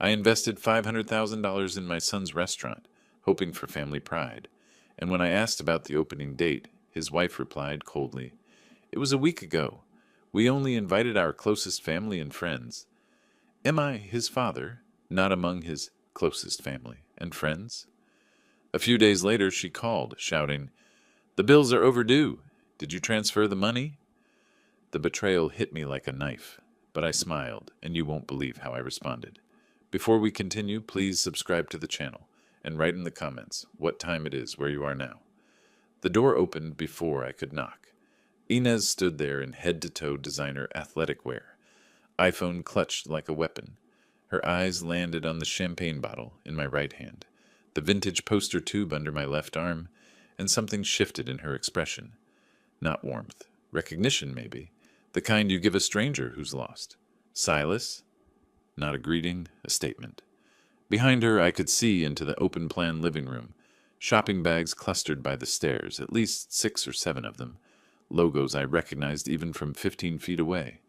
I invested $500,000 in my son's restaurant, hoping for family pride. And when I asked about the opening date, his wife replied coldly, "It was a week ago. We only invited our closest family and friends." Am I his father, not among his closest family and friends? A few days later, she called, shouting, "The bills are overdue. Did you transfer the money?" The betrayal hit me like a knife, but I smiled, and you won't believe how I responded. Before we continue, please subscribe to the channel and write in the comments what time it is where you are now. The door opened before I could knock. Inez stood there in head-to-toe designer athletic wear, iPhone clutched like a weapon. Her eyes landed on the champagne bottle in my right hand, the vintage poster tube under my left arm, and something shifted in her expression. Not warmth. Recognition, maybe. The kind you give a stranger who's lost. Silas? Not a greeting, a statement. Behind her, I could see into the open-plan living room. Shopping bags clustered by the stairs, at least 6 or 7 of them. Logos I recognized even from 15 feet away.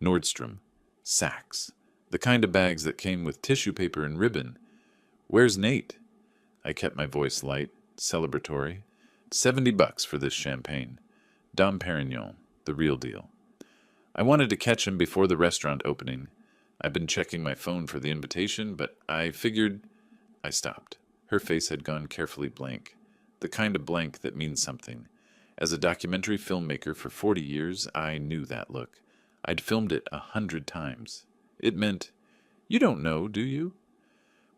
Nordstrom. Saks. The kind of bags that came with tissue paper and ribbon. Where's Nate? I kept my voice light, celebratory. $70 for this champagne. Dom Perignon, the real deal. I wanted to catch him before the restaurant opening. I'd been checking my phone for the invitation, but I figured... I stopped. Her face had gone carefully blank. The kind of blank that means something. As a documentary filmmaker for 40 years, I knew that look. I'd filmed it 100 times. It meant, "You don't know, do you?"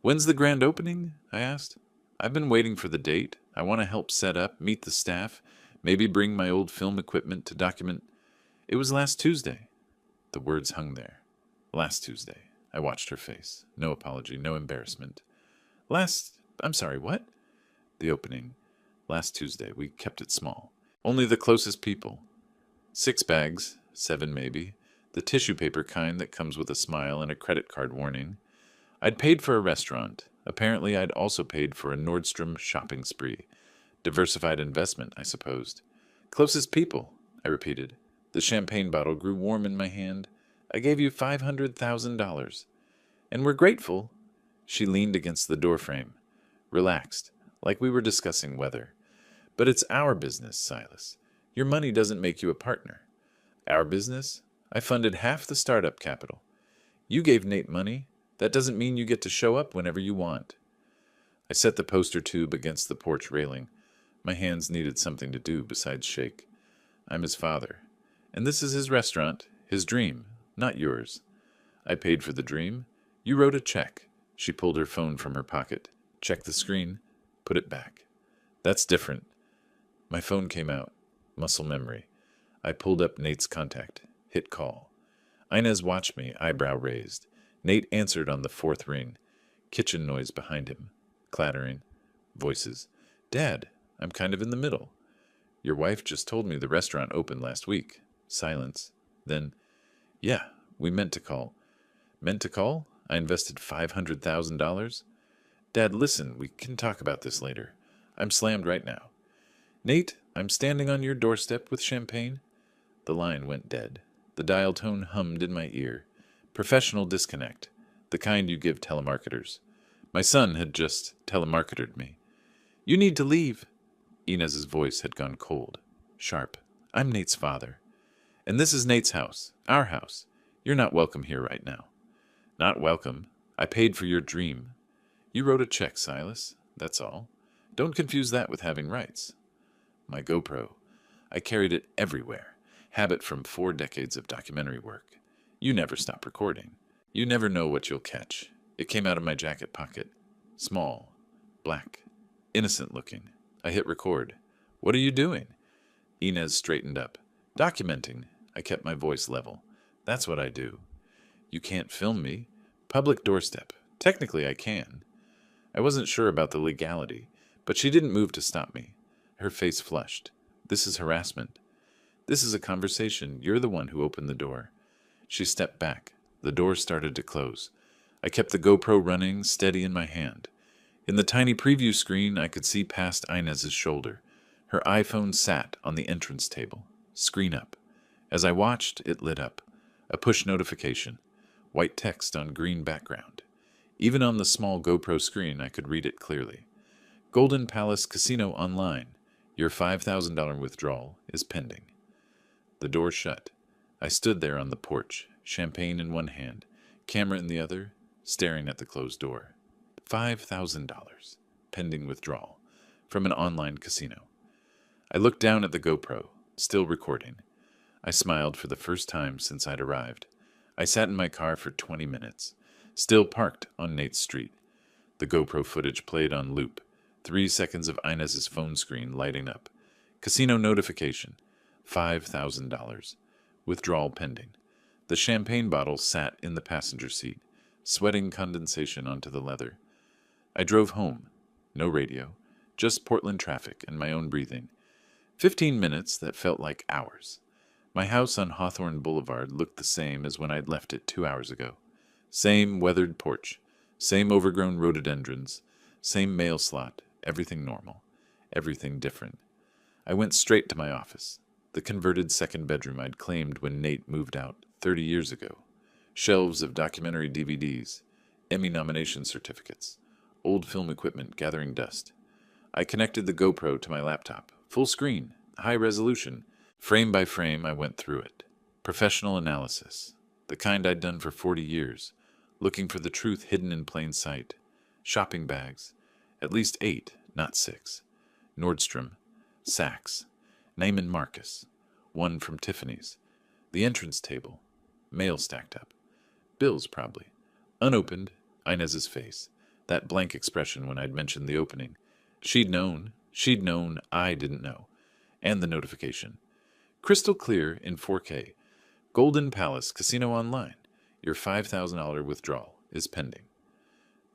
"When's the grand opening?" I asked. "I've been waiting for the date. I want to help set up, meet the staff, maybe bring my old film equipment to document." "It was last Tuesday." The words hung there. Last Tuesday. I watched her face. No apology, no embarrassment. I'm sorry, what? The opening. Last Tuesday. We kept it small. Only the closest people. 6 bags, 7 maybe. The tissue paper kind that comes with a smile and a credit card warning. I'd paid for a restaurant. Apparently I'd also paid for a Nordstrom shopping spree. Diversified investment, I supposed. "Closest people," I repeated. The champagne bottle grew warm in my hand. "I gave you $500,000. And we're grateful." She leaned against the doorframe, relaxed, like we were discussing weather. "But it's our business, Silas. Your money doesn't make you a partner." "Our business? I funded half the startup capital. You gave Nate money. That doesn't mean you get to show up whenever you want." I set the poster tube against the porch railing. My hands needed something to do besides shake. "I'm his father. And this is his restaurant, his dream, not yours. I paid for the dream. You wrote a check." She pulled her phone from her pocket, checked the screen, put it back. "That's different." My phone came out. Muscle memory. I pulled up Nate's contact. Hit call. Inez watched me, eyebrow raised. Nate answered on the 4th ring. Kitchen noise behind him. Clattering. Voices. "Dad, I'm kind of in the middle." "Your wife just told me the restaurant opened last week." Silence. Then, "Yeah, we meant to call." "Meant to call? I invested $500,000? "Dad, listen, we can talk about this later. I'm slammed right now." "Nate, I'm standing on your doorstep with champagne." The line went dead. The dial tone hummed in my ear. Professional disconnect. The kind you give telemarketers. My son had just telemarketed me. "You need to leave." Inez's voice had gone cold. Sharp. "I'm Nate's father. And this is Nate's house. Our house. You're not welcome here right now." "Not welcome. I paid for your dream." "You wrote a check, Silas. That's all. Don't confuse that with having rights." My GoPro. I carried it everywhere. Habit from 4 decades of documentary work. You never stop recording. You never know what you'll catch. It came out of my jacket pocket. Small. Black. Innocent looking. I hit record. "What are you doing?" Inez straightened up. "Documenting." I kept my voice level. "That's what I do." "You can't film me." "Public doorstep. Technically I can." I wasn't sure about the legality, but she didn't move to stop me. Her face flushed. "This is harassment." "This is a conversation. You're the one who opened the door." She stepped back. The door started to close. I kept the GoPro running, steady in my hand. In the tiny preview screen, I could see past Inez's shoulder. Her iPhone sat on the entrance table. Screen up. As I watched, it lit up. A push notification. White text on green background. Even on the small GoPro screen, I could read it clearly. Golden Palace Casino Online. Your $5,000 withdrawal is pending. The door shut. I stood there on the porch, champagne in one hand, camera in the other, staring at the closed door. $5,000, pending withdrawal, from an online casino. I looked down at the GoPro, still recording. I smiled for the first time since I'd arrived. I sat in my car for 20 minutes, still parked on Nate's street. The GoPro footage played on loop, 3 seconds of Inez's phone screen lighting up. Casino notification, $5,000. Withdrawal pending. The champagne bottle sat in the passenger seat, sweating condensation onto the leather. I drove home. No radio, just Portland traffic and my own breathing. 15 minutes that felt like hours. My house on Hawthorne Boulevard looked the same as when I'd left it 2 hours ago. Same weathered porch, same overgrown rhododendrons, same mail slot, everything normal, everything different. I went straight to my office, the converted second bedroom I'd claimed when Nate moved out 30 years ago. Shelves of documentary DVDs, Emmy nomination certificates, old film equipment gathering dust. I connected the GoPro to my laptop, full screen, high resolution. Frame by frame, I went through it. Professional analysis, the kind I'd done for 40 years, looking for the truth hidden in plain sight. Shopping bags, at least 8, not 6. Nordstrom, Saks, Neiman Marcus, one from Tiffany's. The entrance table, mail stacked up. Bills, probably. Unopened, Inez's face, that blank expression when I'd mentioned the opening. She'd known I didn't know. And the notification. Crystal clear in 4K. Golden Palace Casino Online. Your $5,000 withdrawal is pending.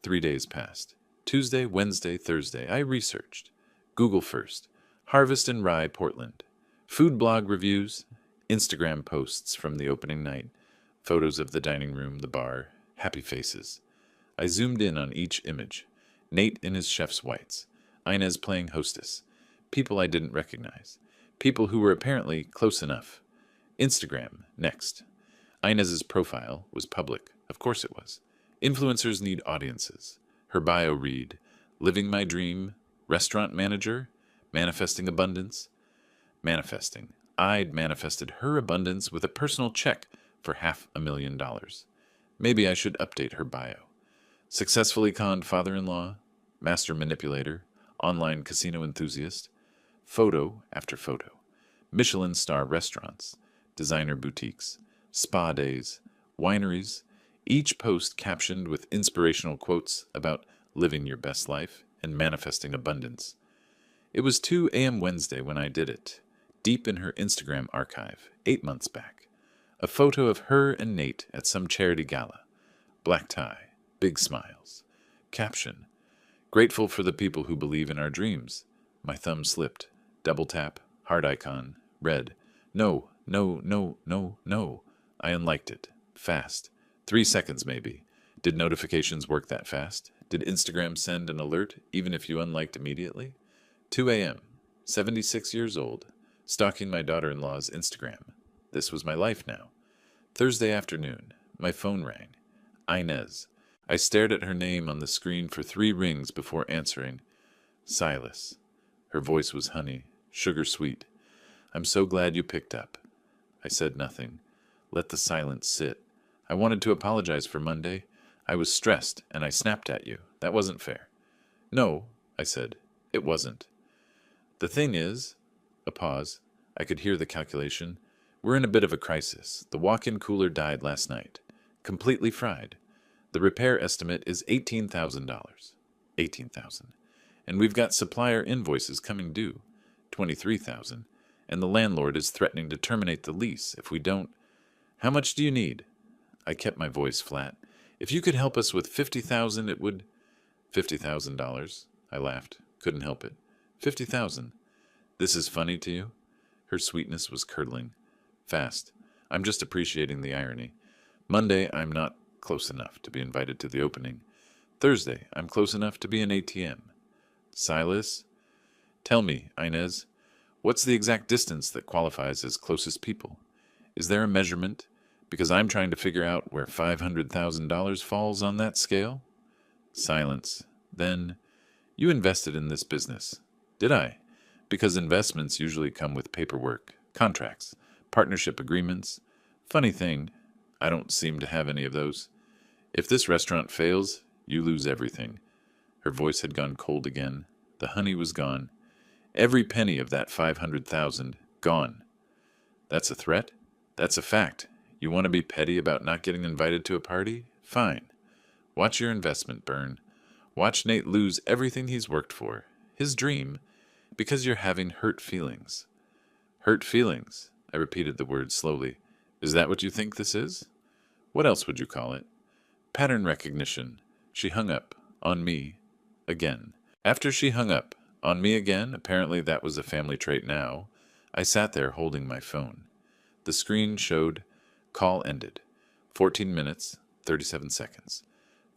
3 days passed. Tuesday, Wednesday, Thursday. I researched. Google first. Harvest and Rye, Portland. Food blog reviews. Instagram posts from the opening night. Photos of the dining room, the bar. Happy faces. I zoomed in on each image. Nate in his chef's whites. Inez playing hostess. People I didn't recognize. People who were apparently close enough. Instagram, next. Inez's profile was public. Of course it was. Influencers need audiences. Her bio read, living my dream, restaurant manager, manifesting abundance. Manifesting. I'd manifested her abundance with a personal check for $500,000. Maybe I should update her bio. Successfully conned father-in-law, master manipulator, online casino enthusiast. Photo after photo. Michelin star restaurants, designer boutiques, spa days, wineries, each post captioned with inspirational quotes about living your best life and manifesting abundance. It was 2 a.m. Wednesday when I did it, deep in her Instagram archive, 8 months back. A photo of her and Nate at some charity gala. Black tie, big smiles. Caption, grateful for the people who believe in our dreams. My thumb slipped. Double tap, heart icon, red. No. I unliked it. Fast. 3 seconds maybe. Did notifications work that fast? Did Instagram send an alert even if you unliked immediately? 2 a.m. 76 years old. Stalking my daughter-in-law's Instagram. This was my life now. Thursday afternoon. My phone rang. Inez. I stared at her name on the screen for 3 rings before answering. Silas. Her voice was honey, sugar sweet. I'm so glad you picked up. I said nothing. Let the silence sit. I wanted to apologize for Monday. I was stressed, and I snapped at you. That wasn't fair. No, I said. It wasn't. The thing is... A pause. I could hear the calculation. We're in a bit of a crisis. The walk-in cooler died last night. Completely fried. The repair estimate is $18,000. $18,000. And we've got supplier invoices coming due, $23,000, and the landlord is threatening to terminate the lease if we don't. How much do you need? I kept my voice flat. If you could help us with $50,000, it would... $50,000. I laughed. Couldn't help it. $50,000. This is funny to you? Her sweetness was curdling. Fast. I'm just appreciating the irony. Monday, I'm not close enough to be invited to the opening. Thursday, I'm close enough to be an ATM. Silas? Tell me, Inez, what's the exact distance that qualifies as closest people? Is there a measurement? Because I'm trying to figure out where $500,000 falls on that scale. Silence. Then, you invested in this business. Did I? Because investments usually come with paperwork, contracts, partnership agreements. Funny thing, I don't seem to have any of those. If this restaurant fails, you lose everything. Her voice had gone cold again. The honey was gone. Every penny of that 500,000 gone. That's a threat? That's a fact. You want to be petty about not getting invited to a party? Fine. Watch your investment burn. Watch Nate lose everything he's worked for, his dream, because you're having hurt feelings. Hurt feelings, I repeated the word slowly. Is that what you think this is? What else would you call it? Pattern recognition. She hung up, on me, again. After she hung up, on me again, apparently that was a family trait now, I sat there holding my phone. The screen showed, call ended. 14 minutes, 37 seconds.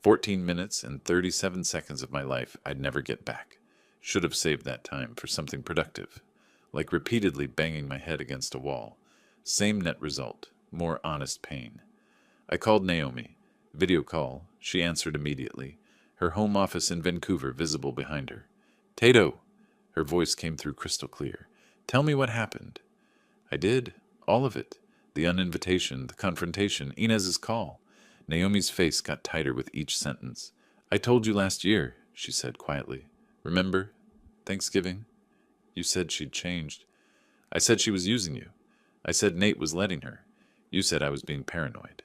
14 minutes and 37 seconds of my life I'd never get back. Should have saved that time for something productive, like repeatedly banging my head against a wall. Same net result, more honest pain. I called Naomi. Video call. She answered immediately, her home office in Vancouver visible behind her. Tato! Her voice came through crystal clear. Tell me what happened. I did. All of it. The uninvitation, the confrontation, Inez's call. Naomi's face got tighter with each sentence. I told you last year, she said quietly. Remember? Thanksgiving? You said she'd changed. I said she was using you. I said Nate was letting her. You said I was being paranoid.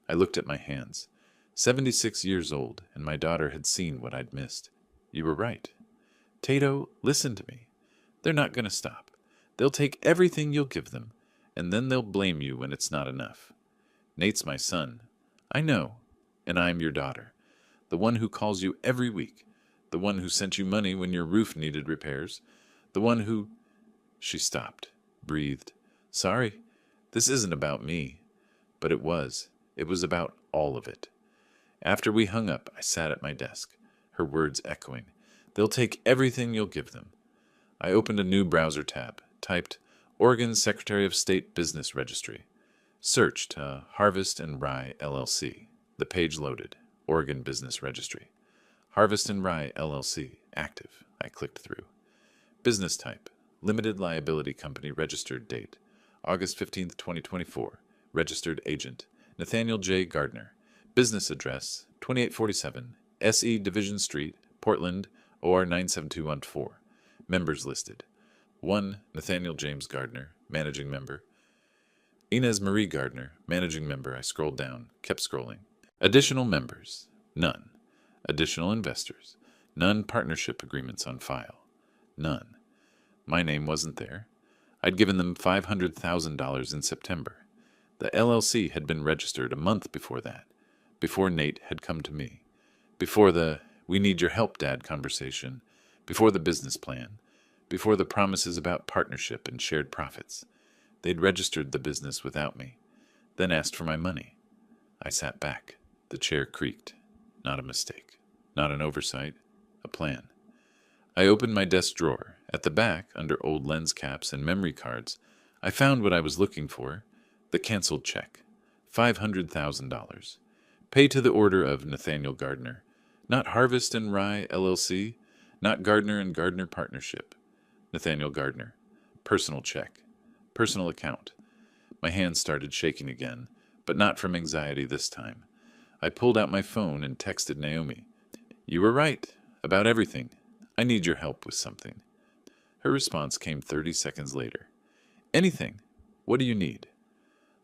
I looked at my hands. 76 years old, and my daughter had seen what I'd missed. You were right. Tato, listen to me. They're not going to stop. They'll take everything you'll give them, and then they'll blame you when it's not enough. Nate's my son. I know, and I'm your daughter. The one who calls you every week. The one who sent you money when your roof needed repairs. The one who... She stopped, breathed. Sorry, this isn't about me. But it was. It was about all of it. After we hung up, I sat at my desk, her words echoing. They'll take everything you'll give them. I opened a new browser tab, typed Oregon Secretary of State Business Registry. Searched Harvest and Rye, LLC. The page loaded. Oregon Business Registry. Harvest and Rye, LLC. Active. I clicked through. Business type. Limited liability company. Registered date. August 15th, 2024. Registered agent. Nathaniel J. Gardner. Business address. 2847 SE Division Street, Portland, OR 97214. Members listed. 1. Nathaniel James Gardner, Managing Member. Inez Marie Gardner, Managing Member. I scrolled down, kept scrolling. Additional members. None. Additional investors. None. Partnership agreements on file. None. My name wasn't there. I'd given them $500,000 in September. The LLC had been registered a month before that, before Nate had come to me, before the "we need your help, Dad" conversation, before the business plan, before the promises about partnership and shared profits. They'd registered the business without me, then asked for my money. I sat back. The chair creaked. Not a mistake. Not an oversight. A plan. I opened my desk drawer. At the back, under old lens caps and memory cards, I found what I was looking for. The canceled check. $500,000. Pay to the order of Nathaniel Gardner. Not Harvest and Rye, LLC. Not Gardner and Gardner Partnership. Nathaniel Gardner. Personal check. Personal account. My hands started shaking again, but not from anxiety this time. I pulled out my phone and texted Naomi. You were right. About everything. I need your help with something. Her response came 30 seconds later. Anything. What do you need?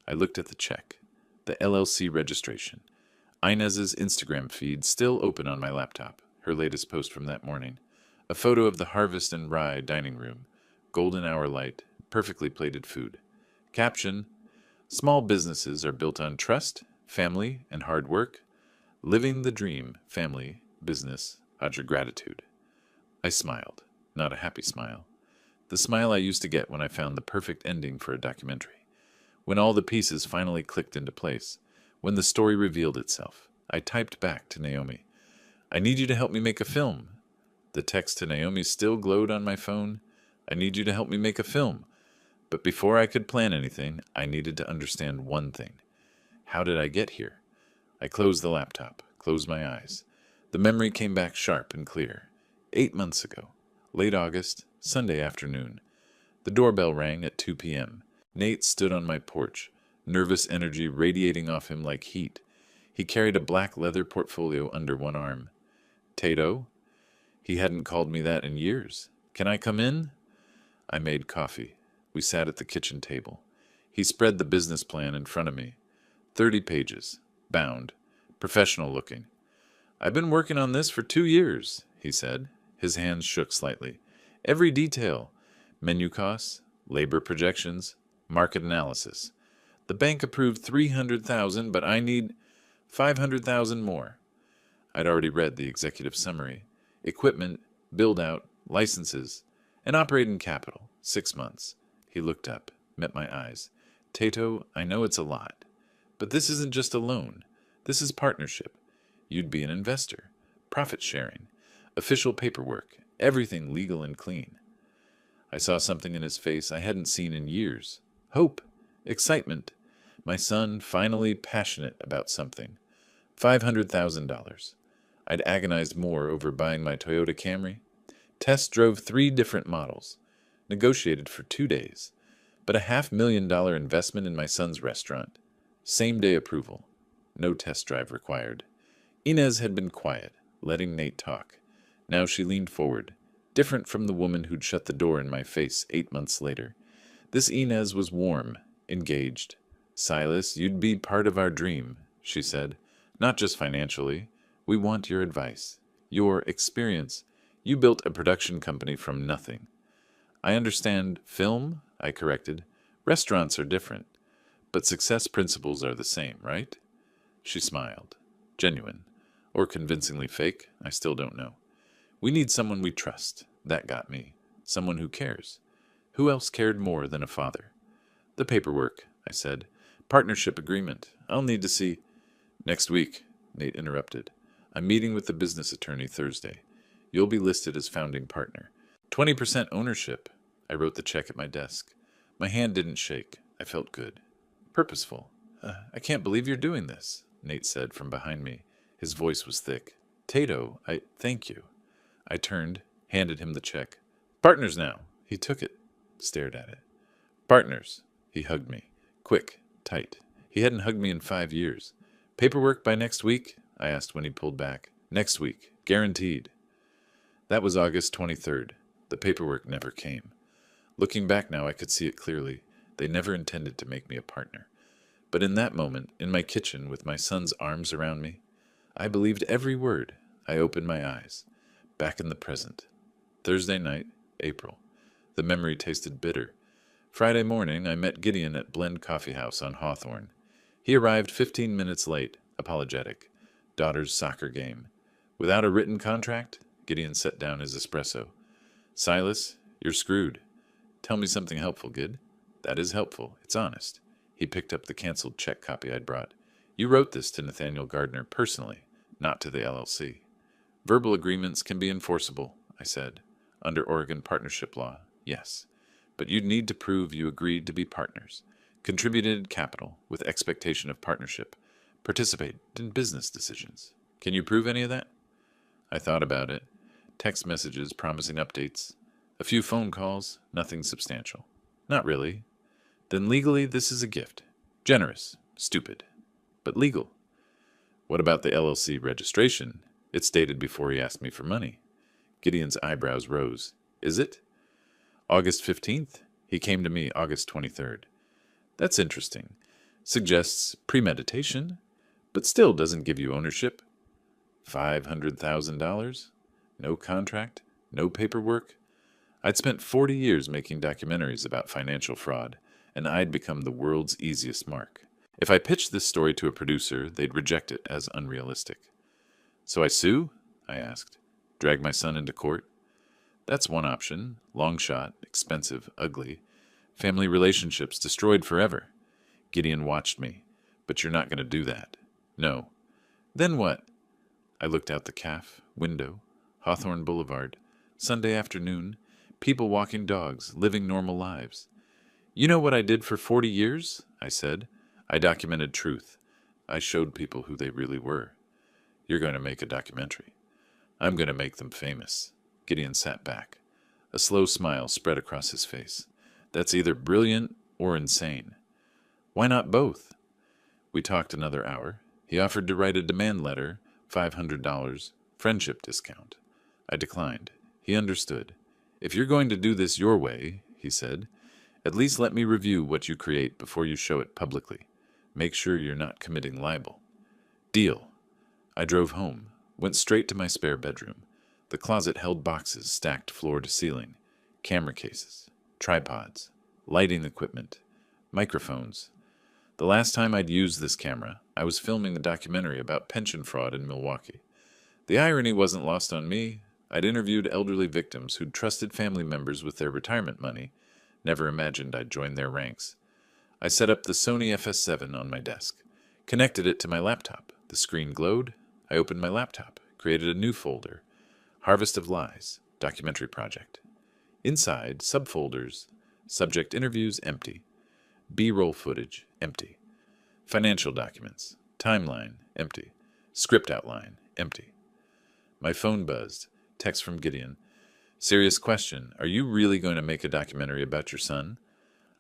I looked at the check. The LLC registration. Inez's Instagram feed still open on my laptop. Her latest post from that morning. A photo of the Harvest and Rye dining room. Golden hour light. Perfectly plated food. Caption: Small businesses are built on trust, family, and hard work. Living the dream, family, business, out your gratitude. I smiled. Not a happy smile. The smile I used to get when I found the perfect ending for a documentary. When all the pieces finally clicked into place. When the story revealed itself. I typed back to Naomi. I need you to help me make a film. The text to Naomi still glowed on my phone. I need you to help me make a film. But before I could plan anything, I needed to understand one thing. How did I get here? I closed the laptop, closed my eyes. The memory came back sharp and clear. 8 months ago. Late August, Sunday afternoon. The doorbell rang at 2 p.m. Nate stood on my porch, nervous energy radiating off him like heat. He carried a black leather portfolio under one arm. Tato? He hadn't called me that in years. Can I come in? I made coffee. We sat at the kitchen table. He spread the business plan in front of me. 30 pages. Bound. Professional looking. I've been working on this for 2 years, he said. His hands shook slightly. Every detail. Menu costs, labor projections, market analysis. The bank approved 300,000, but I need 500,000 more. I'd already read the executive summary. Equipment, build-out, licenses, and operating capital, 6 months. He looked up, met my eyes. Tato, I know it's a lot, but this isn't just a loan. This is partnership. You'd be an investor. Profit sharing. Official paperwork. Everything legal and clean. I saw something in his face I hadn't seen in years. Hope. Excitement. My son finally passionate about something. $500,000. I'd agonized more over buying my Toyota Camry. Test drove 3 different models. Negotiated for 2 days. But a $500,000 investment in my son's restaurant. Same-day approval. No test drive required. Inez had been quiet, letting Nate talk. Now she leaned forward, different from the woman who'd shut the door in my face 8 months later. This Inez was warm, engaged. Silas, you'd be part of our dream, she said. Not just financially. We want your advice, your experience. You built a production company from nothing. I understand film, I corrected. Restaurants are different, but success principles are the same, right? She smiled. Genuine. Or convincingly fake, I still don't know. We need someone we trust. That got me. Someone who cares. Who else cared more than a father? The paperwork, I said. Partnership agreement. I'll need to see. Next week, Nate interrupted. I'm meeting with the business attorney Thursday. You'll be listed as founding partner. 20% ownership. I wrote the check at my desk. My hand didn't shake. I felt good. Purposeful. I can't believe you're doing this, Nate said from behind me. His voice was thick. Tato, thank you. I turned, handed him the check. Partners now. He took it, stared at it. Partners. He hugged me. Quick, tight. He hadn't hugged me in 5 years. Paperwork by next week? I asked when he pulled back. Next week. Guaranteed. That was August 23rd. The paperwork never came. Looking back now, I could see it clearly. They never intended to make me a partner. But in that moment, in my kitchen with my son's arms around me, I believed every word. I opened my eyes. Back in the present. Thursday night, April. The memory tasted bitter. Friday morning, I met Gideon at Blend Coffee House on Hawthorne. He arrived 15 minutes late, apologetic. Daughter's soccer game. Without a written contract, Gideon set down his espresso. Silas, you're screwed. Tell me something helpful, Gid. That is helpful. It's honest. He picked up the canceled check copy I'd brought. You wrote this to Nathaniel Gardner personally, not to the LLC. Verbal agreements can be enforceable, I said. Under Oregon partnership law, yes. But you'd need to prove you agreed to be partners, contributed capital with expectation of partnership, participate in business decisions. Can you prove any of that? I thought about it. Text messages promising updates. A few phone calls, nothing substantial. Not really. Then legally this is a gift. Generous, stupid, but legal. What about the LLC registration? It's dated before he asked me for money. Gideon's eyebrows rose. Is it? August 15th? He came to me August 23rd. That's interesting. Suggests premeditation, but still doesn't give you ownership. $500,000? No contract? No paperwork? I'd spent 40 years making documentaries about financial fraud, and I'd become the world's easiest mark. If I pitched this story to a producer, they'd reject it as unrealistic. So I sue? I asked. Drag my son into court? That's one option. Long shot, expensive, ugly. Family relationships destroyed forever. Gideon watched me. But you're not going to do that. No. Then what? I looked out the caf, window, Hawthorne Boulevard, Sunday afternoon, people walking dogs, living normal lives. You know what I did for 40 years? I said. I documented truth. I showed people who they really were. You're going to make a documentary. I'm going to make them famous. Gideon sat back. A slow smile spread across his face. That's either brilliant or insane. Why not both? We talked another hour. He offered to write a demand letter, $500, friendship discount. I declined. He understood. If you're going to do this your way, he said, at least let me review what you create before you show it publicly. Make sure you're not committing libel. Deal. I drove home, went straight to my spare bedroom. The closet held boxes stacked floor to ceiling, camera cases, tripods, lighting equipment, microphones. The last time I'd used this camera, I was filming a documentary about pension fraud in Milwaukee. The irony wasn't lost on me. I'd interviewed elderly victims who'd trusted family members with their retirement money, never imagined I'd join their ranks. I set up the Sony FS7 on my desk, connected it to my laptop. The screen glowed. I opened my laptop, created a new folder, Harvest of Lies, documentary project. Inside, subfolders, subject interviews, empty. B-roll footage, empty. Financial documents, timeline, empty. Script outline, empty. My phone buzzed. Text from Gideon. Serious question. Are you really going to make a documentary about your son?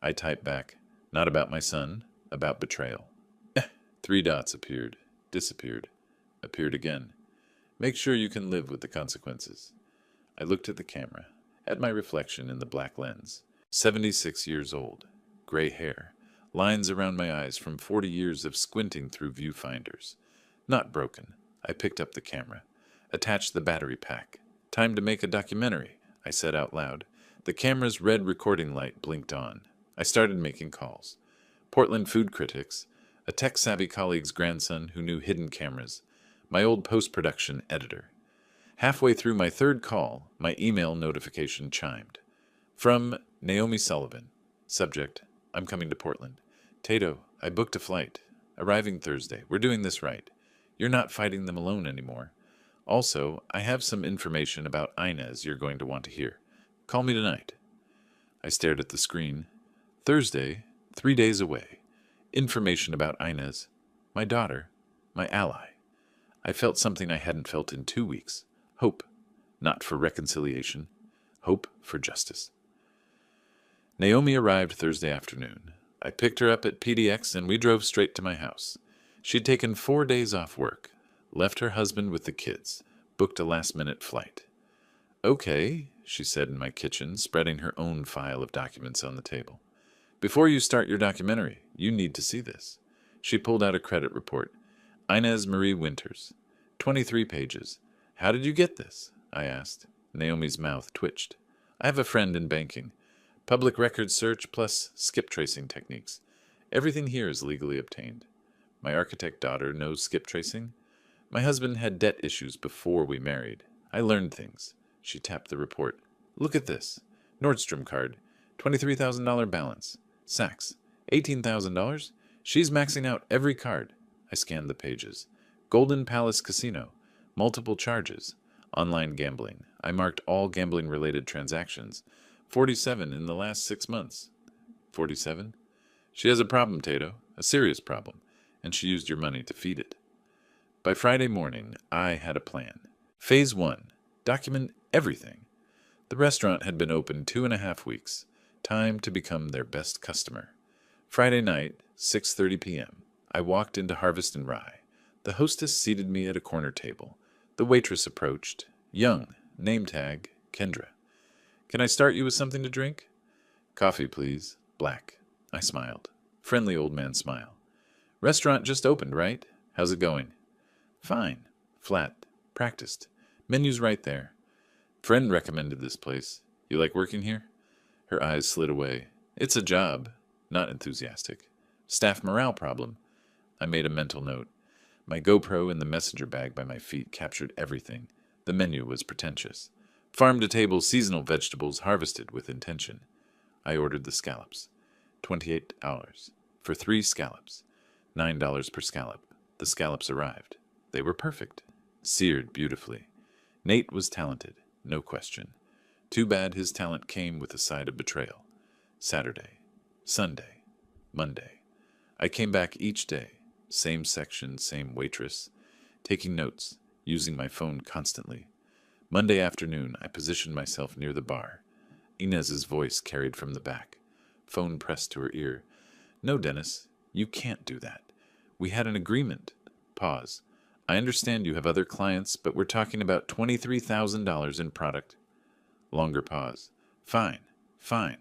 I typed back. Not about my son, about betrayal. 3 dots appeared, disappeared, appeared again. Make sure you can live with the consequences. I looked at the camera, at my reflection in the black lens. 76 years old, gray hair, lines around my eyes from 40 years of squinting through viewfinders. Not broken. I picked up the camera, attached the battery pack. Time to make a documentary, I said out loud. The camera's red recording light blinked on. I started making calls. Portland food critics, a tech-savvy colleague's grandson who knew hidden cameras, my old post-production editor. Halfway through my third call, my email notification chimed. From Naomi Sullivan. Subject, I'm coming to Portland. Tato, I booked a flight. Arriving Thursday. We're doing this right. You're not fighting them alone anymore. Also, I have some information about Inez you're going to want to hear. Call me tonight. I stared at the screen. Thursday, 3 days away. Information about Inez, my daughter, my ally. I felt something I hadn't felt in 2 weeks. Hope, not for reconciliation. Hope for justice. Naomi arrived Thursday afternoon. I picked her up at PDX and we drove straight to my house. She'd taken 4 days off work, left her husband with the kids, booked a last-minute flight. Okay, she said in my kitchen, spreading her own file of documents on the table. Before you start your documentary, you need to see this. She pulled out a credit report. Inez Marie Winters. 23 pages. How did you get this? I asked. Naomi's mouth twitched. I have a friend in banking. Public record search plus skip tracing techniques. Everything here is legally obtained. My architect daughter knows skip tracing. My husband had debt issues before we married. I learned things. She tapped the report. Look at this. Nordstrom card. $23,000 balance. Saks. $18,000. She's maxing out every card. I scanned the pages. Golden Palace Casino. Multiple charges. Online gambling. I marked all gambling-related transactions. 47 in the last 6 months. 47? She has a problem, Tato. A serious problem. And she used your money to feed it. By Friday morning, I had a plan. Phase 1. Document everything. The restaurant had been open 2.5 weeks. Time to become their best customer. Friday night, 6:30 p.m. I walked into Harvest and Rye. The hostess seated me at a corner table. The waitress approached. Young. Name tag, Kendra. Can I start you with something to drink? Coffee, please. Black. I smiled. Friendly old man smile. Restaurant just opened, right? How's it going? Fine. Flat. Practiced. Menu's right there. Friend recommended this place. You like working here? Her eyes slid away. It's a job. Not enthusiastic. Staff morale problem. I made a mental note. My GoPro in the messenger bag by my feet captured everything. The menu was pretentious. Farm-to-table seasonal vegetables harvested with intention. I ordered the scallops. $28 for 3 scallops. $9 per scallop. The scallops arrived. They were perfect. Seared beautifully. Nate was talented, no question. Too bad his talent came with a side of betrayal. Saturday. Sunday. Monday. I came back each day. Same section, same waitress. Taking notes, using my phone constantly. Monday afternoon, I positioned myself near the bar. Inez's voice carried from the back. Phone pressed to her ear. No, Dennis, you can't do that. We had an agreement. Pause. I understand you have other clients, but we're talking about $23,000 in product. Longer pause. Fine, fine.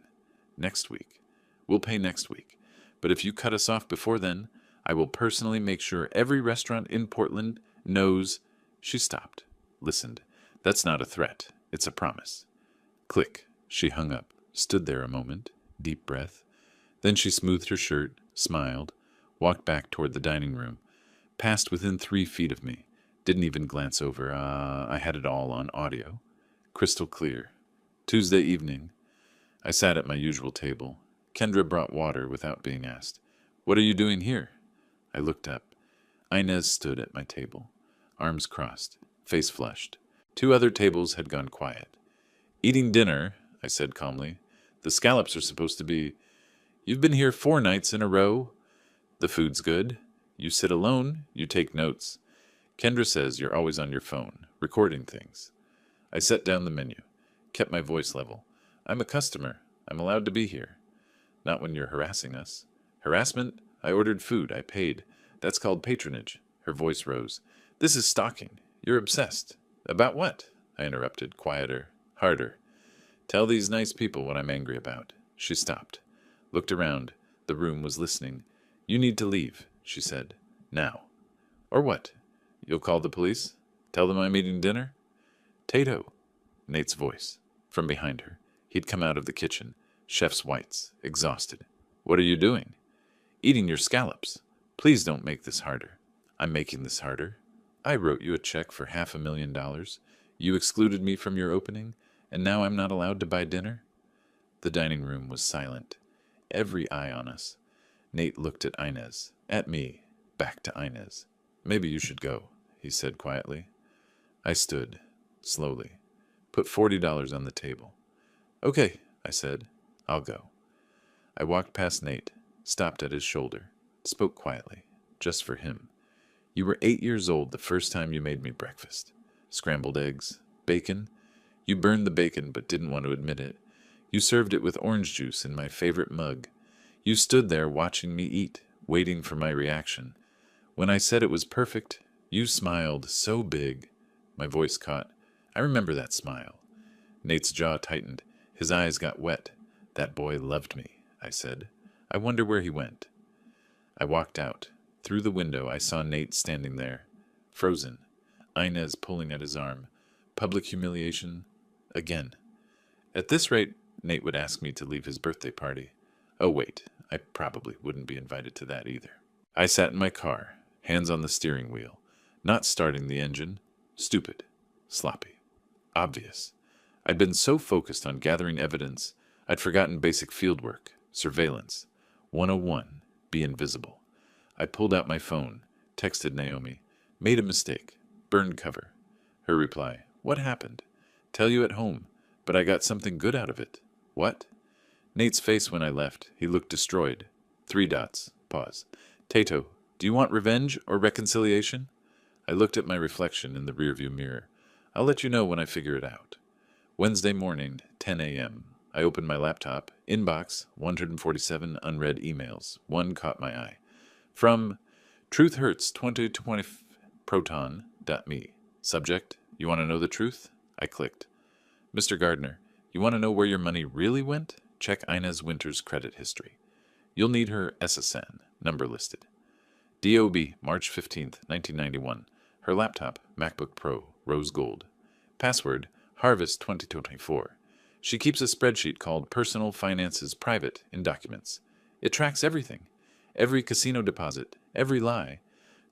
Next week. We'll pay next week. But if you cut us off before then, I will personally make sure every restaurant in Portland knows. She stopped, listened. That's not a threat. It's a promise. Click. She hung up, stood there a moment, deep breath. Then she smoothed her shirt, smiled, walked back toward the dining room, passed within 3 feet of me, didn't even glance over. I had it all on audio. Crystal clear. Tuesday evening. I sat at my usual table. Kendra brought water without being asked. What are you doing here? I looked up. Inez stood at my table, arms crossed, face flushed. 2 other tables had gone quiet. Eating dinner, I said calmly. The scallops are supposed to be. You've been here 4 nights in a row. The food's good. You sit alone, you take notes. Kendra says you're always on your phone, recording things. I set down the menu, kept my voice level. I'm a customer. I'm allowed to be here. Not when you're harassing us. Harassment? I ordered food. I paid. That's called patronage. Her voice rose. This is stalking. You're obsessed. About what? I interrupted, quieter, harder. Tell these nice people what I'm angry about. She stopped, looked around. The room was listening. You need to leave, she said. Now. Or what? You'll call the police? Tell them I'm eating dinner? Tato. Nate's voice. From behind her. He'd come out of the kitchen. Chef's whites. Exhausted. What are you doing? Eating your scallops. Please don't make this harder. I'm making this harder. I wrote you a check for $500,000. You excluded me from your opening, and now I'm not allowed to buy dinner? The dining room was silent. Every eye on us. Nate looked at Inez, at me, back to Inez. Maybe you should go, he said quietly. I stood, slowly, put $40 on the table. Okay, I said. I'll go. I walked past Nate, stopped at his shoulder, spoke quietly, just for him. You were 8 years old the first time you made me breakfast. Scrambled eggs, bacon. You burned the bacon but didn't want to admit it. You served it with orange juice in my favorite mug. You stood there watching me eat, waiting for my reaction. When I said it was perfect, you smiled so big. My voice caught. I remember that smile. Nate's jaw tightened. His eyes got wet. That boy loved me, I said. I wonder where he went. I walked out. Through the window, I saw Nate standing there, frozen. Inez pulling at his arm. Public humiliation. Again. At this rate, Nate would ask me to leave his birthday party. Oh, wait. I probably wouldn't be invited to that either. I sat in my car, hands on the steering wheel, not starting the engine. Stupid. Sloppy. Obvious. I'd been so focused on gathering evidence, I'd forgotten basic fieldwork, surveillance. 101. Be invisible. I pulled out my phone, texted Naomi. Made a mistake. Burned cover. Her reply. What happened? Tell you at home, but I got something good out of it. What? Nate's face when I left. He looked destroyed. 3 dots. Pause. Tato, do you want revenge or reconciliation? I looked at my reflection in the rearview mirror. I'll let you know when I figure it out. Wednesday morning, 10 a.m. I opened my laptop. Inbox, 147 unread emails. One caught my eye. From Truth Hurts 2020 proton.me. Subject, you want to know the truth? I clicked. Mr. Gardner, you want to know where your money really went? Check Inez Winter's credit history. You'll need her SSN, number listed. DOB, March 15th, 1991. Her laptop, MacBook Pro, rose gold. Password, Harvest 2024. She keeps a spreadsheet called Personal Finances Private in Documents. It tracks everything. Every casino deposit, every lie.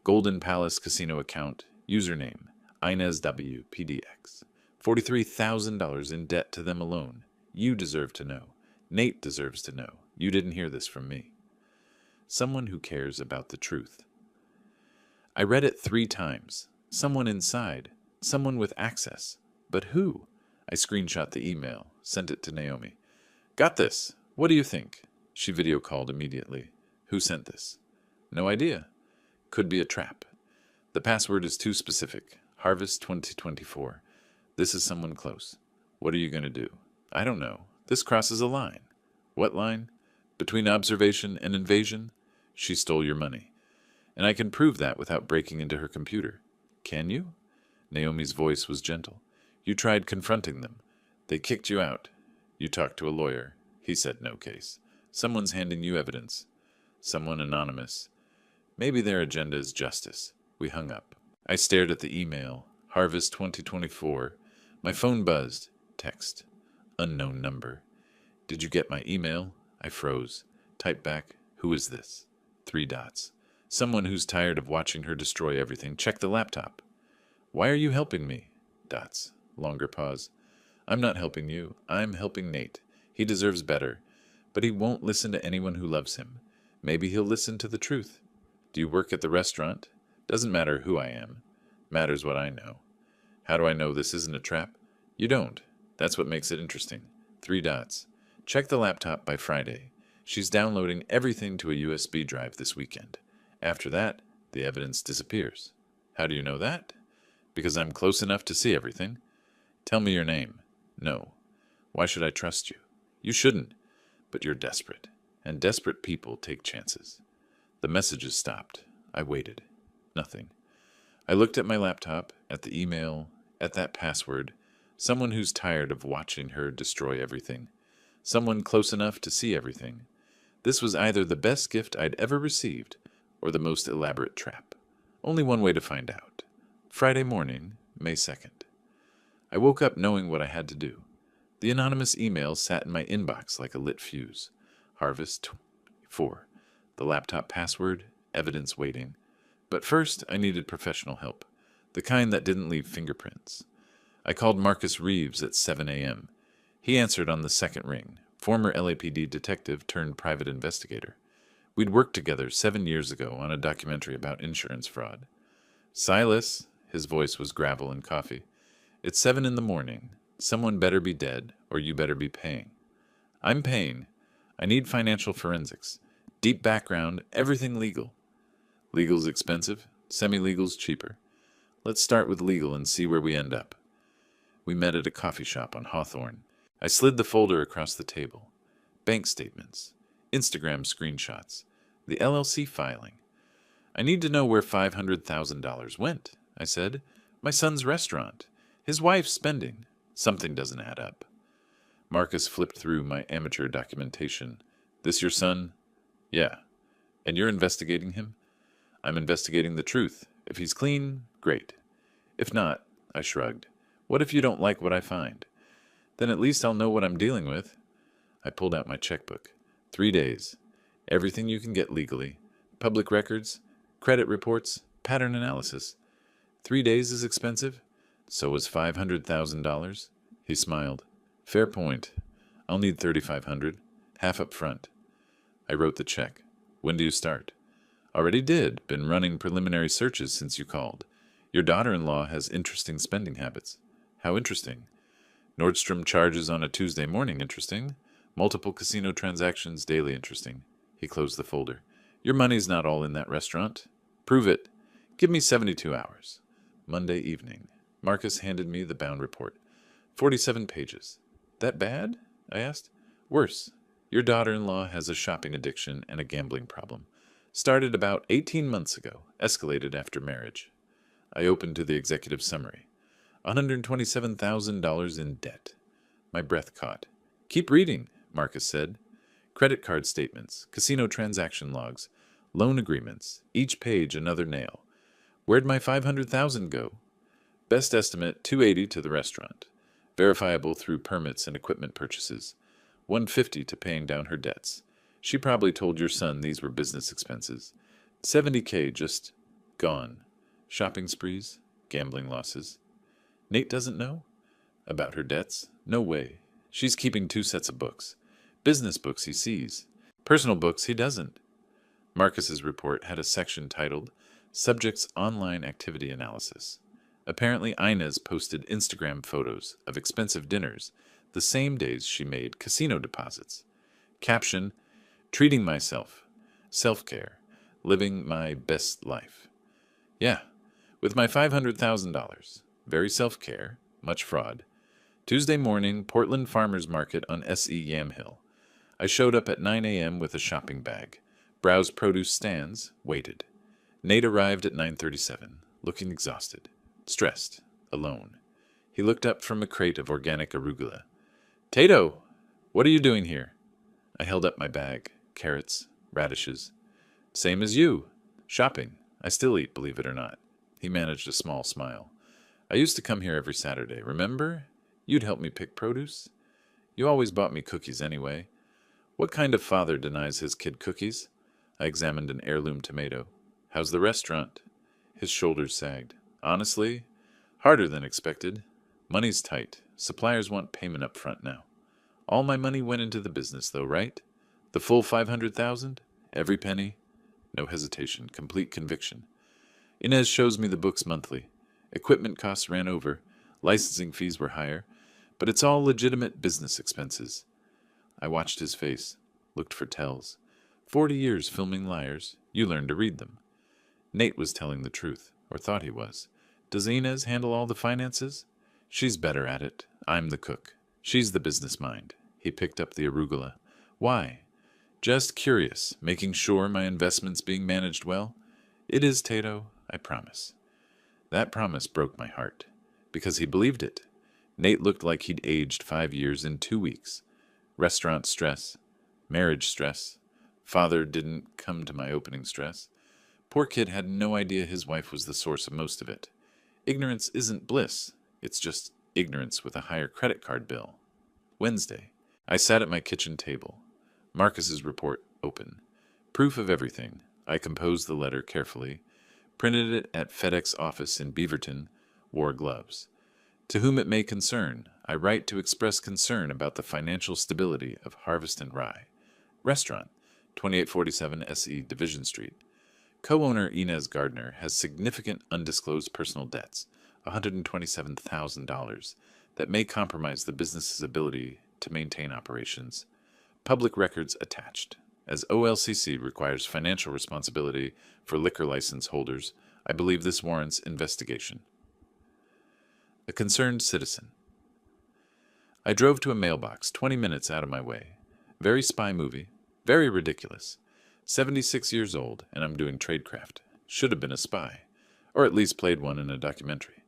Golden Palace Casino account, username, Inez W. PDX. $43,000 in debt to them alone. You deserve to know. Nate deserves to know. You didn't hear this from me. Someone who cares about the truth. I read it 3 times. Someone inside. Someone with access. But who? I screenshot the email, sent it to Naomi. Got this. What do you think? She video called immediately. Who sent this? No idea. Could be a trap. The password is too specific. Harvest 2024. This is someone close. What are you going to do? I don't know. This crosses a line. What line? Between observation and invasion? She stole your money. And I can prove that without breaking into her computer. Can you? Naomi's voice was gentle. You tried confronting them. They kicked you out. You talked to a lawyer. He said no case. Someone's handing you evidence. Someone anonymous. Maybe their agenda is justice. We hung up. I stared at the email. Harvest 2024. My phone buzzed. Text. Unknown number. Did you get my email? I froze. Typed back. Who is this? 3 dots. Someone who's tired of watching her destroy everything. Check the laptop. Why are you helping me? Dots. Longer pause. I'm not helping you. I'm helping Nate. He deserves better. But he won't listen to anyone who loves him. Maybe he'll listen to the truth. Do you work at the restaurant? Doesn't matter who I am. Matters what I know. How do I know this isn't a trap? You don't. That's what makes it interesting. 3 dots. Check the laptop by Friday. She's downloading everything to a USB drive this weekend. After that, the evidence disappears. How do you know that? Because I'm close enough to see everything. Tell me your name. No. Why should I trust you? You shouldn't. But you're desperate. And desperate people take chances. The messages stopped. I waited. Nothing. I looked at my laptop, at the email, at that password. Someone who's tired of watching her destroy everything. Someone close enough to see everything. This was either the best gift I'd ever received or the most elaborate trap. Only one way to find out. Friday morning, May 2nd. I woke up knowing what I had to do. The anonymous email sat in my inbox like a lit fuse. Harvest 24. The laptop password, evidence waiting. But first, I needed professional help. The kind that didn't leave fingerprints. I called Marcus Reeves at 7 a.m. He answered on the second ring, former LAPD detective turned private investigator. We'd worked together 7 years ago on a documentary about insurance fraud. Silas, his voice was gravel and coffee. It's 7 in the morning. Someone better be dead, or you better be paying. I'm paying. I need financial forensics. Deep background, everything legal. Legal's expensive, semi-legal's cheaper. Let's start with legal and see where we end up. We met at a coffee shop on Hawthorne. I slid the folder across the table. Bank statements, Instagram screenshots, the LLC filing. I need to know where $500,000 went, I said. My son's restaurant. His wife's spending. Something doesn't add up. Marcus flipped through my amateur documentation. This your son? Yeah. And you're investigating him? I'm investigating the truth. If he's clean, great. If not, I shrugged. What if you don't like what I find? Then at least I'll know what I'm dealing with. I pulled out my checkbook. 3 days. Everything you can get legally. Public records, credit reports, pattern analysis. 3 days is expensive? So was $500,000. He smiled. Fair point. I'll need $3,500, half up front. I wrote the check. When do you start? Already did. Been running preliminary searches since you called. Your daughter-in-law has interesting spending habits. How interesting? Nordstrom charges on a Tuesday morning, interesting. Multiple casino transactions daily, interesting. He closed the folder. Your money's not all in that restaurant. Prove it. Give me 72 hours. Monday evening. Marcus handed me the bound report. 47 pages. That bad? I asked. Worse. Your daughter-in-law has a shopping addiction and a gambling problem. Started about 18 months ago. Escalated after marriage. I opened to the executive summary. $127,000 in debt. My breath caught. Keep reading, Marcus said. Credit card statements, casino transaction logs, loan agreements, each page another nail. Where'd my $500,000 go? Best estimate, $280 to the restaurant. Verifiable through permits and equipment purchases. $150 to paying down her debts. She probably told your son these were business expenses. $70K just gone. Shopping sprees, gambling losses. Nate doesn't know? About her debts? No way. She's keeping 2 sets of books. Business books he sees. Personal books he doesn't. Marcus's report had a section titled Subject's Online Activity Analysis. Apparently Inez posted Instagram photos of expensive dinners the same days she made casino deposits. Caption, Treating myself. Self-care. Living my best life. Yeah, with my $500,000. Very self-care. much fraud. Tuesday morning, Portland Farmers Market on S.E. Yamhill. I showed up at 9 a.m. with a shopping bag, browsed produce stands, waited. Nate arrived at 9:37, looking exhausted, stressed, alone. He looked up from a crate of organic arugula. "Tato, what are you doing here?" I held up my bag, carrots, radishes. "Same as you. Shopping. I still eat, believe it or not." He managed a small smile. "I used to come here every Saturday, remember? You'd help me pick produce. You always bought me cookies anyway. What kind of father denies his kid cookies?" I examined an heirloom tomato. "How's the restaurant?" His shoulders sagged. "Honestly, harder than expected. Money's tight. Suppliers want payment up front now. All my money went into the business, though, right? The full 500,000? Every penny?" No hesitation, complete conviction. "Inez shows me the books monthly. Equipment costs ran over. Licensing fees were higher. But it's all legitimate business expenses." I watched his face, looked for tells. 40 years filming liars. You learn to read them. Nate was telling the truth, or thought he was. Does Inez handle all the finances? She's better at it. I'm the cook. She's the business mind. He picked up the arugula. Why? Just curious, making sure my investment's being managed well. It is, Tato, I promise. That promise broke my heart, because he believed it. Nate looked like he'd aged 5 years in 2 weeks. Restaurant stress, marriage stress, father didn't come to my opening stress. Poor kid had no idea his wife was the source of most of it. Ignorance isn't bliss, it's just ignorance with a higher credit card bill. Wednesday, I sat at my kitchen table. Marcus's report open. Proof of everything. I composed the letter carefully, printed it at FedEx office in Beaverton, wore gloves. To whom it may concern, I write to express concern about the financial stability of Harvest and Rye. Restaurant, 2847 SE Division Street. Co-owner Inez Gardner has significant undisclosed personal debts, $127,000, that may compromise the business's ability to maintain operations. Public records attached. As OLCC requires financial responsibility for liquor license holders, I believe this warrants investigation. A concerned citizen. I drove to a mailbox 20 minutes out of my way. Very spy movie. Very ridiculous. 76 years old, and I'm doing tradecraft. Should have been a spy. Or at least played one in a documentary.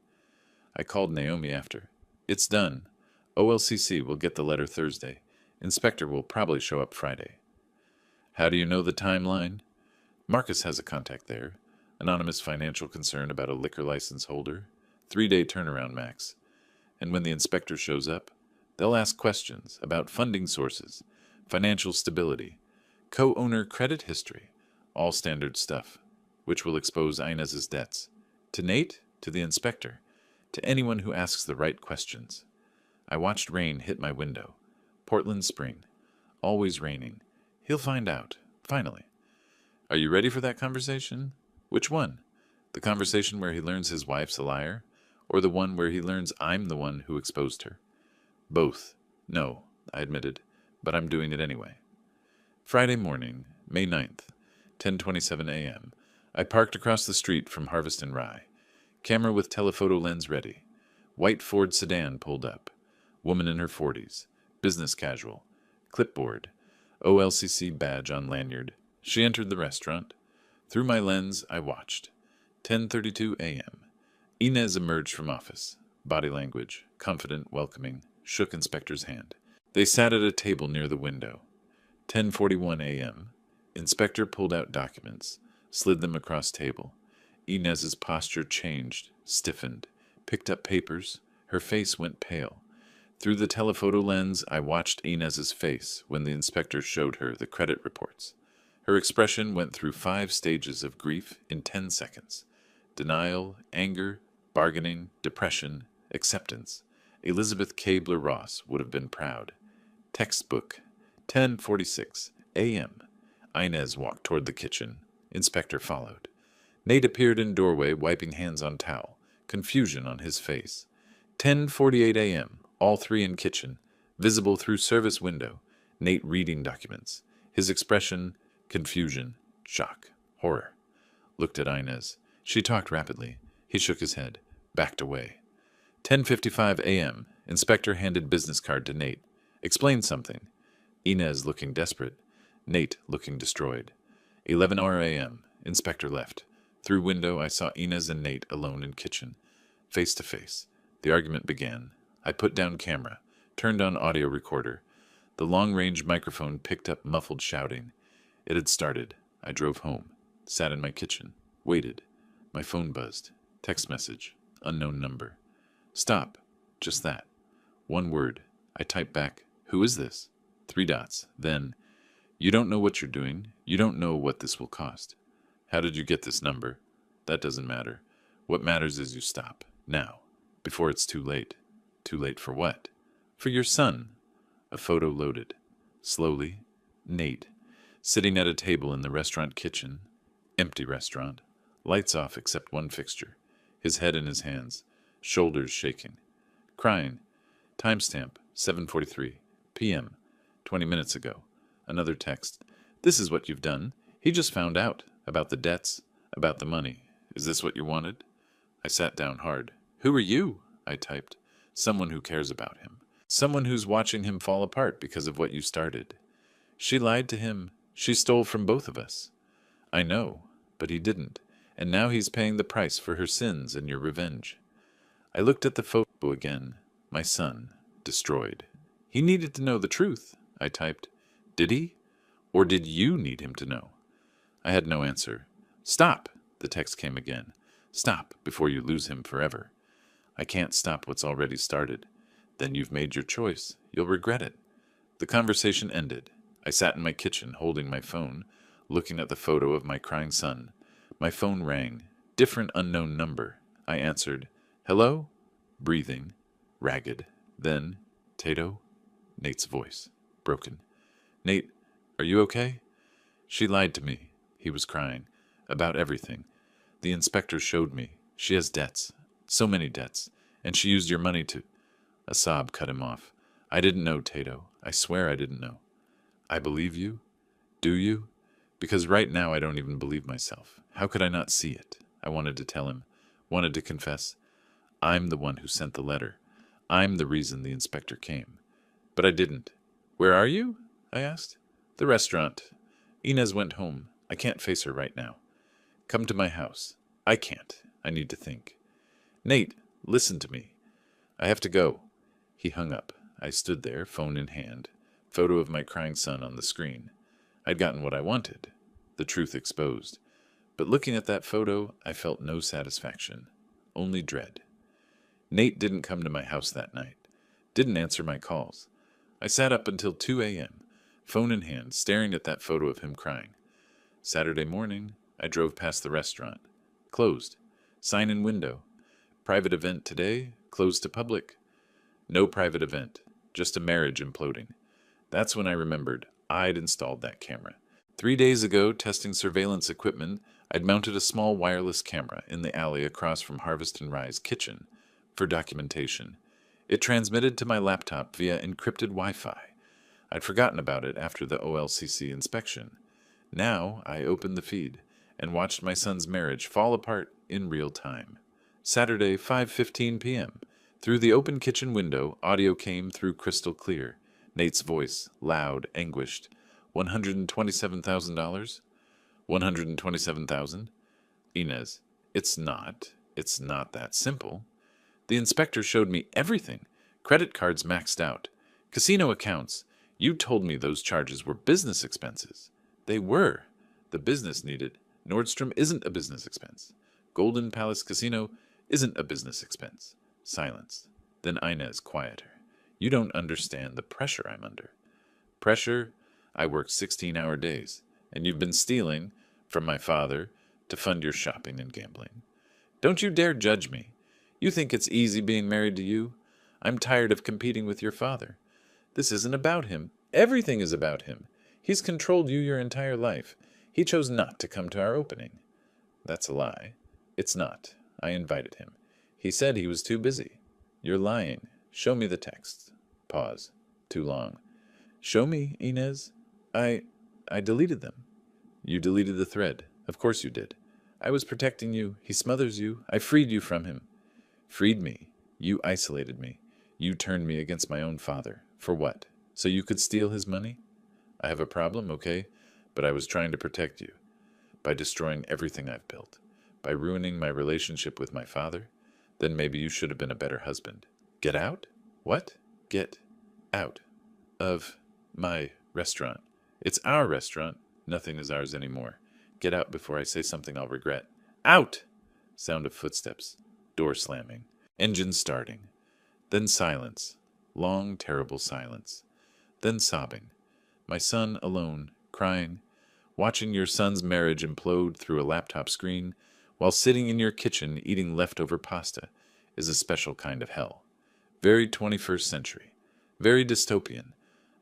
I called Naomi after. It's done. OLCC will get the letter Thursday. Inspector will probably show up Friday. How do you know the timeline? Marcus has a contact there. Anonymous financial concern about a liquor license holder. 3-day turnaround max. And when the inspector shows up, they'll ask questions about funding sources, financial stability, co-owner credit history, all standard stuff, which will expose Inez's debts. To Nate, to the inspector, to anyone who asks the right questions. I watched rain hit my window. Portland spring. Always raining. He'll find out, finally. Are you ready for that conversation? Which one? The conversation where he learns his wife's a liar? Or the one where he learns I'm the one who exposed her? Both. No, I admitted, but I'm doing it anyway. Friday morning, May 9th, 10:27 a.m. I parked across the street from Harvest and Rye. Camera with telephoto lens ready. White Ford sedan pulled up. Woman in her 40s. Business casual. Clipboard. OLCC badge on lanyard. She entered the restaurant. Through my lens, I watched. 10:32 a.m. Inez emerged from office. Body language, confident, welcoming, shook inspector's hand. They sat at a table near the window. 10:41 a.m. Inspector pulled out documents, slid them across table. Inez's posture changed, stiffened, picked up papers. Her face went pale. Through the telephoto lens, I watched Inez's face when the inspector showed her the credit reports. Her expression went through 5 stages of grief in 10 seconds. Denial, anger, bargaining, depression, acceptance. Elizabeth Kabler-Ross would have been proud. Textbook. 10:46 a.m. Inez walked toward the kitchen. Inspector followed. Nate appeared in doorway, wiping hands on towel, confusion on his face. 10:48 a.m. All 3 in kitchen, visible through service window. Nate reading documents. His expression, confusion, shock, horror. Looked at Inez. She talked rapidly. He shook his head, backed away. 10:55 a.m. Inspector handed business card to Nate. Explain something. Inez looking desperate. Nate looking destroyed. 11 a.m. Inspector left. Through window, I saw Inez and Nate alone in kitchen, face to face. The argument began. I put down camera, turned on audio recorder. The long-range microphone picked up muffled shouting. It had started. I drove home, sat in my kitchen, waited. My phone buzzed. Text message. Unknown number. Stop. Just that. One word. I typed back, "Who is this?" 3 dots. Then, "You don't know what you're doing. You don't know what this will cost." "How did you get this number?" "That doesn't matter. What matters is you stop. Now. Before it's too late." "Too late for what?" "For your son." A photo loaded. Slowly. Nate. Sitting at a table in the restaurant kitchen. Empty restaurant. Lights off except one fixture. His head in his hands. Shoulders shaking. Crying. Timestamp 7:43 p.m. 20 minutes ago. Another text. "This is what you've done. He just found out. About the debts. About the money. Is this what you wanted?" I sat down hard. "Who are you?" I typed. "Someone who cares about him. Someone who's watching him fall apart because of what you started. She lied to him. She stole from both of us." "I know, but he didn't. And now he's paying the price for her sins and your revenge." I looked at the photo again. My son. Destroyed. "He needed to know the truth," I typed. "Did he? Or did you need him to know?" I had no answer. "Stop!" The text came again. "Stop before you lose him forever." "I can't stop what's already started." "Then you've made your choice. You'll regret it." The conversation ended. I sat in my kitchen holding my phone, looking at the photo of my crying son. My phone rang. Different unknown number. I answered. "Hello?" Breathing. Ragged. Then, "Tato?" Nate's voice. Broken. "Nate, are you okay?" "She lied to me." He was crying. "About everything. The inspector showed me. She has debts. So many debts. And she used your money to—" A sob cut him off. "I didn't know, Tato. I swear I didn't know." "I believe you? Do you? Because right now I don't even believe myself. How could I not see it?" I wanted to tell him. Wanted to confess. I'm the one who sent the letter. I'm the reason the inspector came. But I didn't. "Where are you?" I asked. "The restaurant. Inez went home. I can't face her right now." "Come to my house." "I can't. I need to think." "Nate, listen to me." "I have to go." He hung up. I stood there, phone in hand. Photo of my crying son on the screen. I'd gotten what I wanted. The truth exposed. But looking at that photo, I felt no satisfaction. Only dread. Nate didn't come to my house that night. Didn't answer my calls. I sat up until 2 a.m., phone in hand, staring at that photo of him crying. Saturday morning, I drove past the restaurant. Closed. Sign in window. Private event today, closed to public. No private event, just a marriage imploding. That's when I remembered I'd installed that camera. 3 days ago, testing surveillance equipment, I'd mounted a small wireless camera in the alley across from Harvest and Rye's kitchen for documentation. It transmitted to my laptop via encrypted Wi-Fi. I'd forgotten about it after the OLCC inspection. Now I opened the feed and watched my son's marriage fall apart in real time. Saturday, 5:15 p.m. Through the open kitchen window, audio came through crystal clear. Nate's voice, loud, anguished. $127,000? 127,000? Inez, it's not that simple. The inspector showed me everything. Credit cards maxed out. Casino accounts. You told me those charges were business expenses. They were. The business needed. Nordstrom isn't a business expense. Golden Palace Casino isn't a business expense. Silence. Then Inez, quieter. You don't understand the pressure I'm under. Pressure? I work 16-hour days, and you've been stealing from my father to fund your shopping and gambling. Don't you dare judge me. You think it's easy being married to you? I'm tired of competing with your father. This isn't about him. Everything is about him. He's controlled you your entire life. He chose not to come to our opening. That's a lie. It's not. I invited him. He said he was too busy. You're lying. Show me the texts. Pause. Too long. Show me, Inez. I deleted them. You deleted the thread. Of course you did. I was protecting you. He smothers you. I freed you from him. Freed me. You isolated me. You turned me against my own father. For what? So you could steal his money? I have a problem, okay? But I was trying to protect you. By destroying everything I've built. By ruining my relationship with my father? Then maybe you should have been a better husband. Get out? What? Get out of my restaurant. It's our restaurant. Nothing is ours anymore. Get out before I say something I'll regret. Out! Sound of footsteps. Door slamming. Engine starting. Then silence. Long, terrible silence. Then sobbing. My son alone, crying, watching your son's marriage implode through a laptop screen while sitting in your kitchen eating leftover pasta is a special kind of hell. Very 21st century. Very dystopian.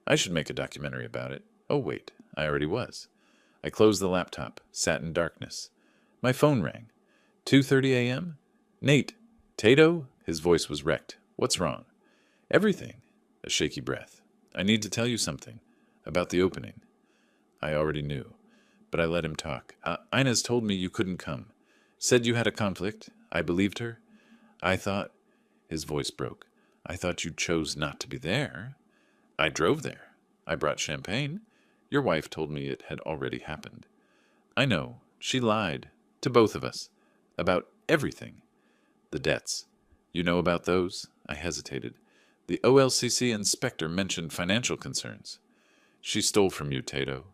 I should make a documentary about it. Oh, wait, I already was. I closed the laptop, sat in darkness. My phone rang. 2:30 a.m.? Nate. Tato? His voice was wrecked. What's wrong? Everything. A shaky breath. I need to tell you something. About the opening. I already knew, but I let him talk. Inez told me you couldn't come. Said you had a conflict. I believed her. I thought... His voice broke. I thought you chose not to be there. I drove there. I brought champagne. Your wife told me it had already happened. I know. She lied. To both of us. About everything. The debts. You know about those? I hesitated. The OLCC inspector mentioned financial concerns. She stole from you, Tato.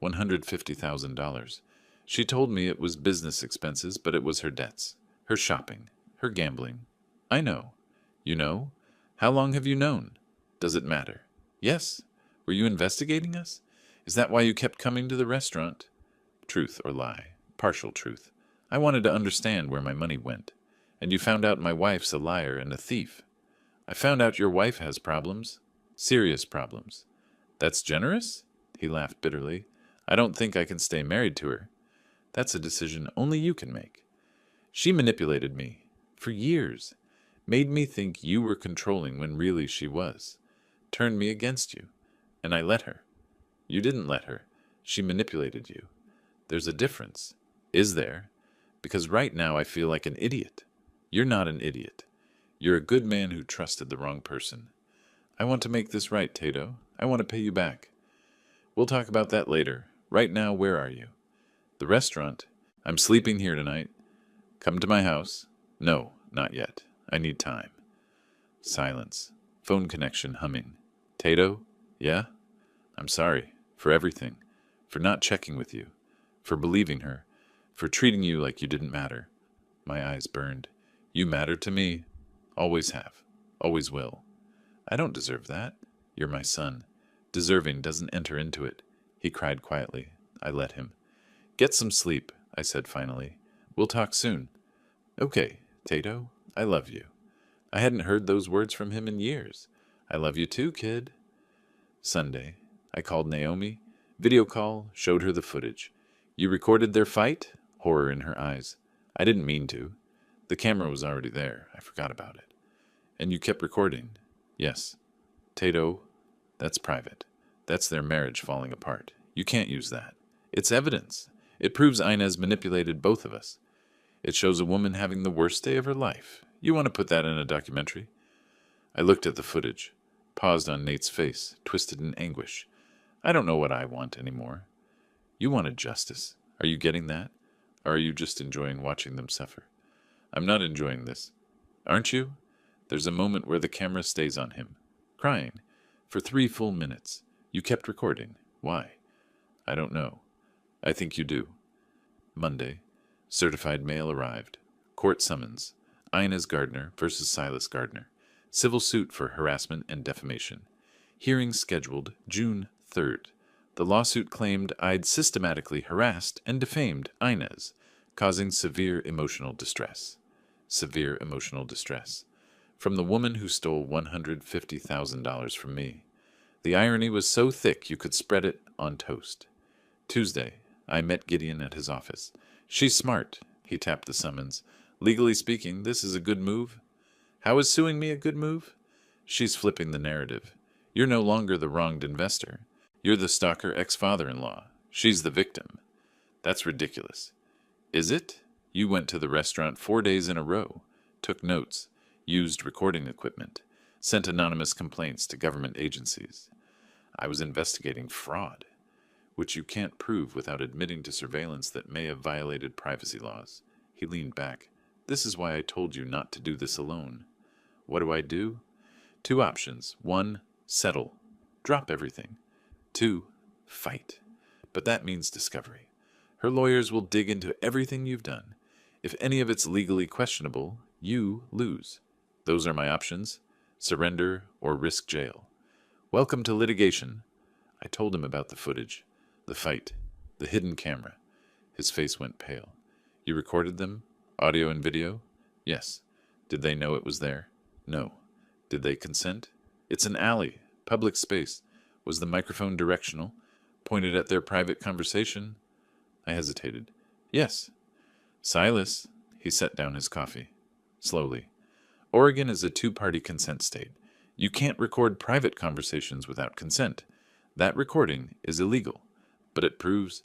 $150,000. She told me it was business expenses, but it was her debts. Her shopping. Her gambling. I know. You know? How long have you known? Does it matter? Yes. Were you investigating us? Is that why you kept coming to the restaurant? Truth or lie. Partial truth. I wanted to understand where my money went. And you found out my wife's a liar and a thief. I found out your wife has problems. Serious problems. That's generous? He laughed bitterly. I don't think I can stay married to her. That's a decision only you can make. She manipulated me. For years. Made me think you were controlling when really she was. Turned me against you. And I let her. You didn't let her. She manipulated you. There's a difference. Is there? Because right now I feel like an idiot. You're not an idiot. You're a good man who trusted the wrong person. I want to make this right, Tato. I want to pay you back. We'll talk about that later. Right now, where are you? The restaurant. I'm sleeping here tonight. Come to my house. No, not yet. I need time. Silence. Phone connection humming. Tato? Yeah? I'm sorry. For everything. For not checking with you. For believing her. For treating you like you didn't matter. My eyes burned. You mattered to me. Always have. Always will. I don't deserve that. You're my son. Deserving doesn't enter into it. He cried quietly. I let him. Get some sleep, I said finally. We'll talk soon. Okay, Tato. I love you. I hadn't heard those words from him in years. I love you too, kid. Sunday. I called Naomi. Video call, showed her the footage. You recorded their fight? Horror in her eyes. I didn't mean to. The camera was already there. I forgot about it. And you kept recording? Yes. Tato, that's private. That's their marriage falling apart. You can't use that. It's evidence. It proves Inez manipulated both of us. It shows a woman having the worst day of her life. You want to put that in a documentary? I looked at the footage, paused on Nate's face, twisted in anguish. I don't know what I want anymore. You wanted justice. Are you getting that? Or are you just enjoying watching them suffer? I'm not enjoying this. Aren't you? There's a moment where the camera stays on him, crying, for 3 full minutes. You kept recording. Why? I don't know. I think you do. Monday. Certified mail arrived. Court summons. Inez Gardner versus Silas Gardner. Civil suit for harassment and defamation. Hearing scheduled June 3rd. The lawsuit claimed I'd systematically harassed and defamed Inez, causing severe emotional distress. Severe emotional distress. From the woman who stole $150,000 from me. The irony was so thick you could spread it on toast. Tuesday, I met Gideon at his office. She's smart, he tapped the summons. Legally speaking, this is a good move. How is suing me a good move? She's flipping the narrative. You're no longer the wronged investor. You're the stalker ex-father-in-law. She's the victim. That's ridiculous. Is it? You went to the restaurant 4 days in a row. Took notes. used recording equipment, sent anonymous complaints to government agencies. I was investigating fraud, which you can't prove without admitting to surveillance that may have violated privacy laws. He leaned back. This is why I told you not to do this alone. What do I do? Two options. One, settle. Drop everything. Two, fight. But that means discovery. Her lawyers will dig into everything you've done. If any of it's legally questionable, you lose. Those are my options. Surrender or risk jail. Welcome to litigation. I told him about the footage, the fight, the hidden camera. His face went pale. You recorded them? Audio and video? Yes. Did they know it was there? No. Did they consent? It's an alley, public space. Was the microphone directional? Pointed at their private conversation? I hesitated. Yes. Silas. He set down his coffee. Slowly. Oregon is a two-party consent state. You can't record private conversations without consent. That recording is illegal, but it proves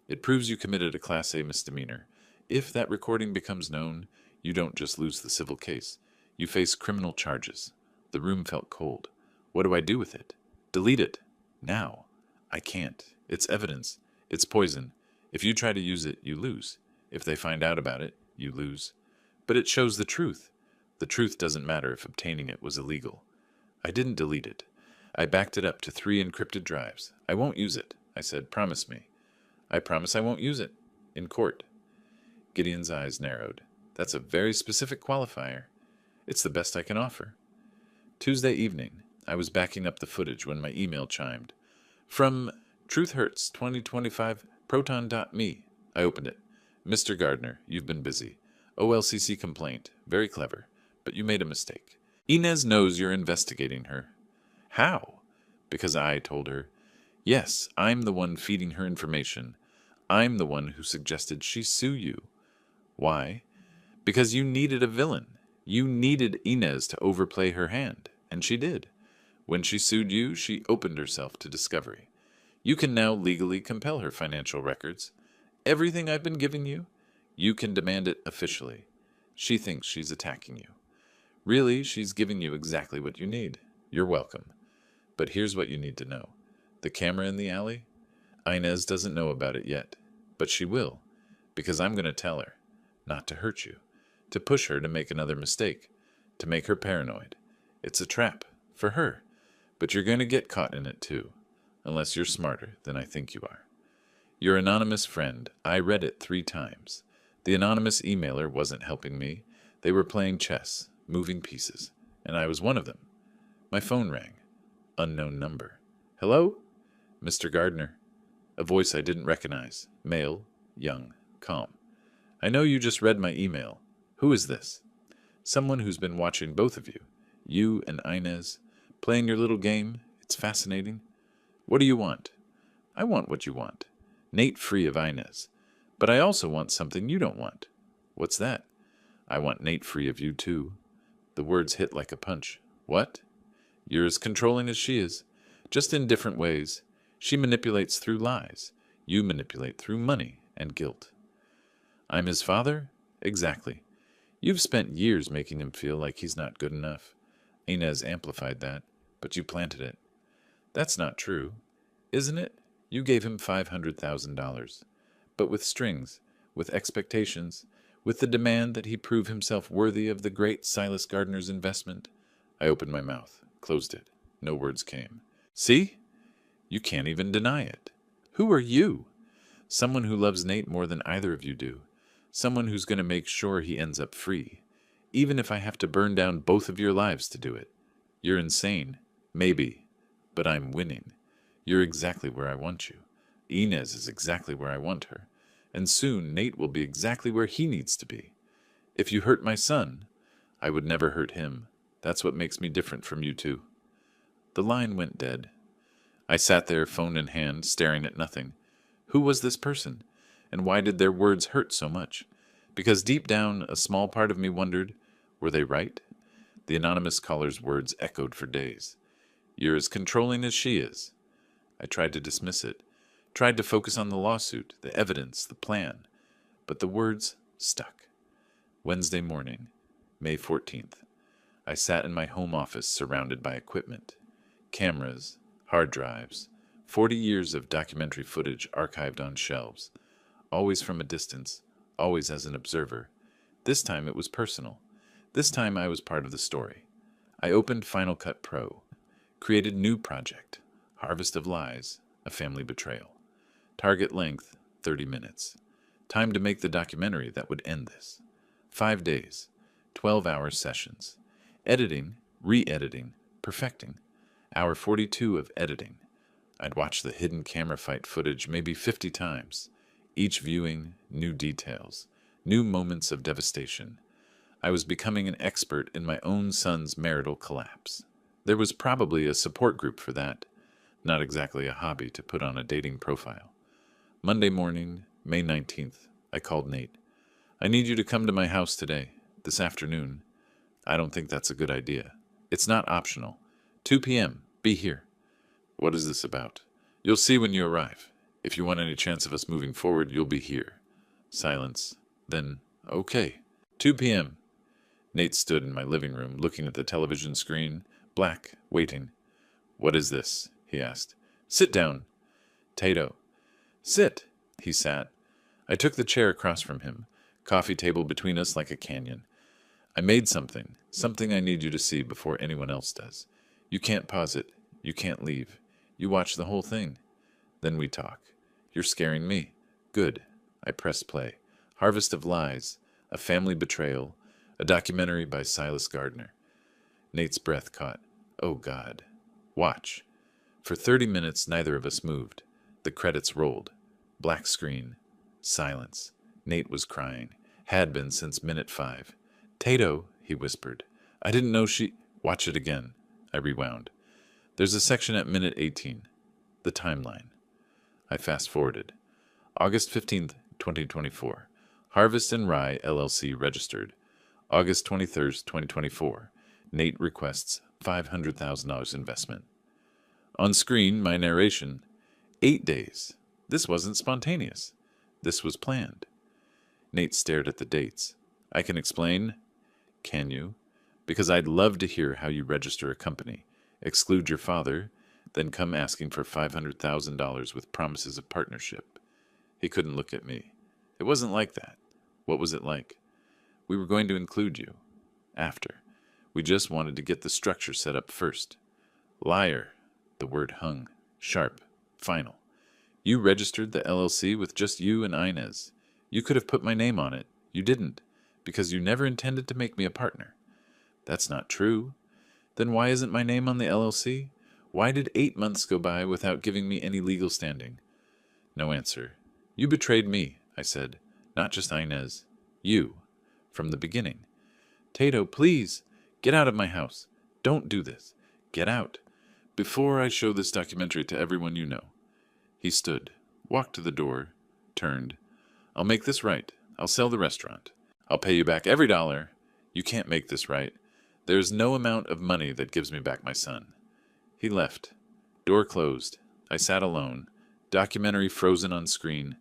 you committed a Class A misdemeanor. If that recording becomes known, you don't just lose the civil case. You face criminal charges. The room felt cold. What do I do with it? Delete it. Now. I can't. It's evidence. It's poison. If you try to use it, you lose. If they find out about it, you lose. But it shows the truth. The truth doesn't matter if obtaining it was illegal. I didn't delete it. I backed it up to 3 encrypted drives. I won't use it. I said, promise me. I promise I won't use it. In court. Gideon's eyes narrowed. That's a very specific qualifier. It's the best I can offer. Tuesday evening, I was backing up the footage when my email chimed. From Truth Hurts 2025 Proton.me. I opened it. Mr. Gardner, you've been busy. OLCC complaint. Very clever. But you made a mistake. Inez knows you're investigating her. How? Because I told her. Yes, I'm the one feeding her information. I'm the one who suggested she sue you. Why? Because you needed a villain. You needed Inez to overplay her hand, and she did. When she sued you, she opened herself to discovery. You can now legally compel her financial records. Everything I've been giving you, you can demand it officially. She thinks she's attacking you. Really, she's giving you exactly what you need. You're welcome. But here's what you need to know. The camera in the alley? Inez doesn't know about it yet, but she will, because I'm going to tell her. Not to hurt you, to push her to make another mistake, to make her paranoid. It's a trap, for her, but you're going to get caught in it too, unless you're smarter than I think you are. Your anonymous friend, I read it 3 times. The anonymous emailer wasn't helping me. They were playing chess, moving pieces, and I was one of them. My phone rang. Unknown number. Hello? Mr. Gardner. A voice I didn't recognize. Male, young, calm. I know you just read my email. Who is this? Someone who's been watching both of you. You and Inez. Playing your little game. It's fascinating. What do you want? I want what you want. Nate free of Inez. But I also want something you don't want. What's that? I want Nate free of you too. The words hit like a punch. What? You're as controlling as she is. Just in different ways. She manipulates through lies. You manipulate through money and guilt. I'm his father? Exactly. You've spent years making him feel like he's not good enough. Inez amplified that, but you planted it. That's not true. Isn't it? You gave him $500,000. But with strings, with expectations, with the demand that he prove himself worthy of the great Silas Gardner's investment. I opened my mouth, closed it. No words came. See? You can't even deny it. Who are you? Someone who loves Nate more than either of you do. Someone who's going to make sure he ends up free. Even if I have to burn down both of your lives to do it. You're insane. Maybe. But I'm winning. You're exactly where I want you. Inez is exactly where I want her. And soon Nate will be exactly where he needs to be. If you hurt my son, I would never hurt him. That's what makes me different from you two. The line went dead. I sat there, phone in hand, staring at nothing. Who was this person? And why did their words hurt so much? Because deep down, a small part of me wondered, were they right? The anonymous caller's words echoed for days. You're as controlling as she is. I tried to dismiss it, tried to focus on the lawsuit, the evidence, the plan. But the words stuck. Wednesday morning, May 14th. I sat in my home office surrounded by equipment, cameras, hard drives, 40 years of documentary footage archived on shelves, always from a distance, always as an observer. This time it was personal. This time I was part of the story. I opened Final Cut Pro, created new project, Harvest of Lies, a family betrayal. Target length, 30 minutes. Time to make the documentary that would end this. 5 days, 12-hour sessions. Editing, re-editing, perfecting. Hour 42 of editing. I'd watch the hidden camera fight footage maybe 50 times. Each viewing, new details, new moments of devastation. I was becoming an expert in my own son's marital collapse. There was probably a support group for that. Not exactly a hobby to put on a dating profile. Monday morning, May 19th, I called Nate. I need you to come to my house today, this afternoon. I don't think that's a good idea. It's not optional. 2 p.m., be here. What is this about? You'll see when you arrive. If you want any chance of us moving forward, you'll be here. Silence. Then, okay. 2 p.m. Nate stood in my living room, looking at the television screen, black, waiting. What is this? He asked. Sit down. Tato. Sit. He sat. I took the chair across from him, coffee table between us like a canyon. I made something I need you to see before anyone else does. You can't pause it. You can't leave. You watch the whole thing. Then we talk. You're scaring me. Good. I pressed play. Harvest of Lies, a family betrayal, a documentary by Silas Gardner. Nate's breath caught. Oh, God. Watch. For 30 minutes, neither of us moved. The credits rolled. Black screen. Silence. Nate was crying. Had been since minute 5. Tato, he whispered. I didn't know she... Watch it again. I rewound. There's a section at minute 18. The timeline. I fast-forwarded. August 15th, 2024. Harvest and Rye, LLC registered. August 23rd, 2024. Nate requests $500,000 investment. On screen, my narration. 8 days. This wasn't spontaneous. This was planned. Nate stared at the dates. I can explain. Can you? Because I'd love to hear how you register a company, exclude your father, then come asking for $500,000 with promises of partnership. He couldn't look at me. It wasn't like that. What was it like? We were going to include you. After. We just wanted to get the structure set up first. Liar. The word hung. Sharp. Final. You registered the LLC with just you and Inez. You could have put my name on it. You didn't, because you never intended to make me a partner. That's not true. Then why isn't my name on the LLC? Why did 8 months go by without giving me any legal standing? No answer. You betrayed me, I said. Not just Inez. You. From the beginning. Tato, please. Get out of my house. Don't do this. Get out. Before I show this documentary to everyone you know. He stood, walked to the door, turned. I'll make this right. I'll sell the restaurant. I'll pay you back every dollar. You can't make this right. There's no amount of money that gives me back my son. He left. Door closed. I sat alone, documentary frozen on screen,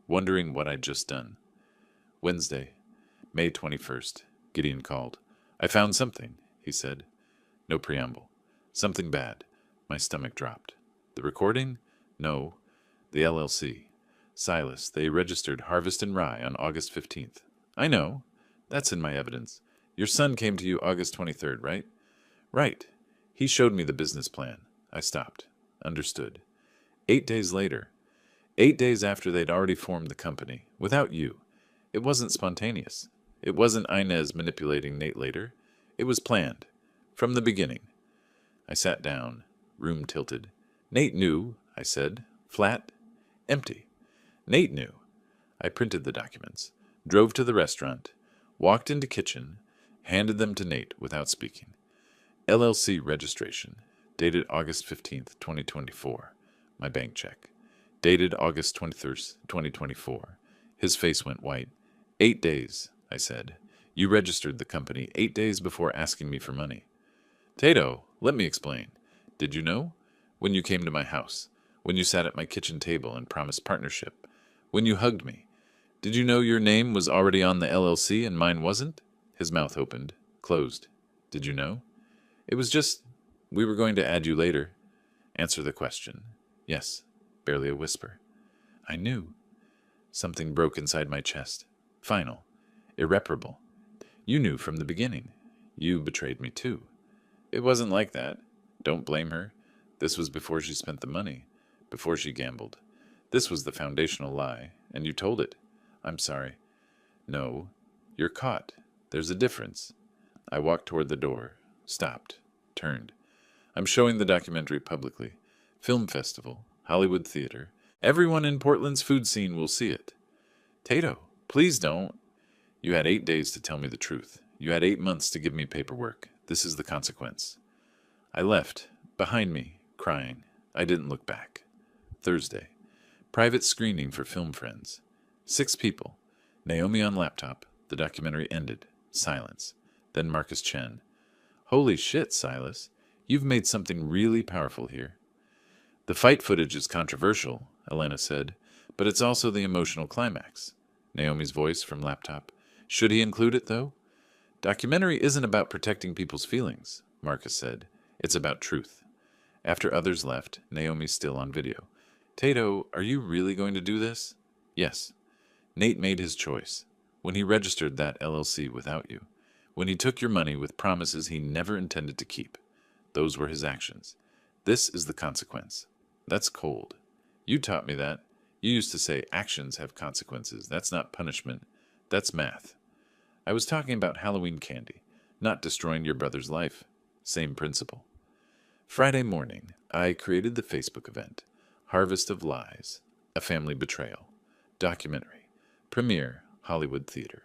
wondering what I'd just done. Wednesday, May 21st. Gideon called. I found something, he said. No preamble. Something bad. My stomach dropped. The recording? No. The LLC. Silas, they registered Harvest and Rye on August 15th. I know. That's in my evidence. Your son came to you August 23rd, right? Right. He showed me the business plan. I stopped. Understood. 8 days later. 8 days after they'd already formed the company. Without you. It wasn't spontaneous. It wasn't Inez manipulating Nate later. It was planned. From the beginning. I sat down. Room tilted. Nate knew, I said. Flat. Empty. Nate knew. I printed the documents. Drove to the restaurant. Walked into kitchen. Handed them to Nate without speaking. LLC registration. Dated August 15th, 2024. My bank check. Dated August 23rd, 2024. His face went white. 8 days, I said. You registered the company 8 days before asking me for money. Tato, let me explain. Did you know? When you came to my house. When you sat at my kitchen table and promised partnership. When you hugged me. Did you know your name was already on the LLC and mine wasn't? His mouth opened. Closed. Did you know? It was just, we were going to add you later. Answer the question. Yes, barely a whisper. I knew. Something broke inside my chest. Final. Irreparable. You knew from the beginning. You betrayed me too. It wasn't like that. Don't blame her. This was before she spent the money, before she gambled. This was the foundational lie, and you told it. I'm sorry. No, you're caught. There's a difference. I walked toward the door, stopped, turned. I'm showing the documentary publicly. Film festival, Hollywood Theater. Everyone in Portland's food scene will see it. Tato, please don't. You had 8 days to tell me the truth. You had 8 months to give me paperwork. This is the consequence. I left, behind me, crying. I didn't look back. Thursday. Private screening for film friends. 6 people. Naomi on laptop. The documentary ended. Silence. Then Marcus Chen. Holy shit, Silas. You've made something really powerful here. The fight footage is controversial, Elena said, but it's also the emotional climax. Naomi's voice from laptop. Should he include it, though? Documentary isn't about protecting people's feelings, Marcus said. It's about truth. After others left, Naomi's still on video. Tato, are you really going to do this? Yes. Nate made his choice. When he registered that LLC without you. When he took your money with promises he never intended to keep. Those were his actions. This is the consequence. That's cold. You taught me that. You used to say actions have consequences. That's not punishment. That's math. I was talking about Halloween candy, not destroying your brother's life. Same principle. Friday morning, I created the Facebook event, Harvest of Lies, A Family Betrayal, documentary, premiere, Hollywood Theater.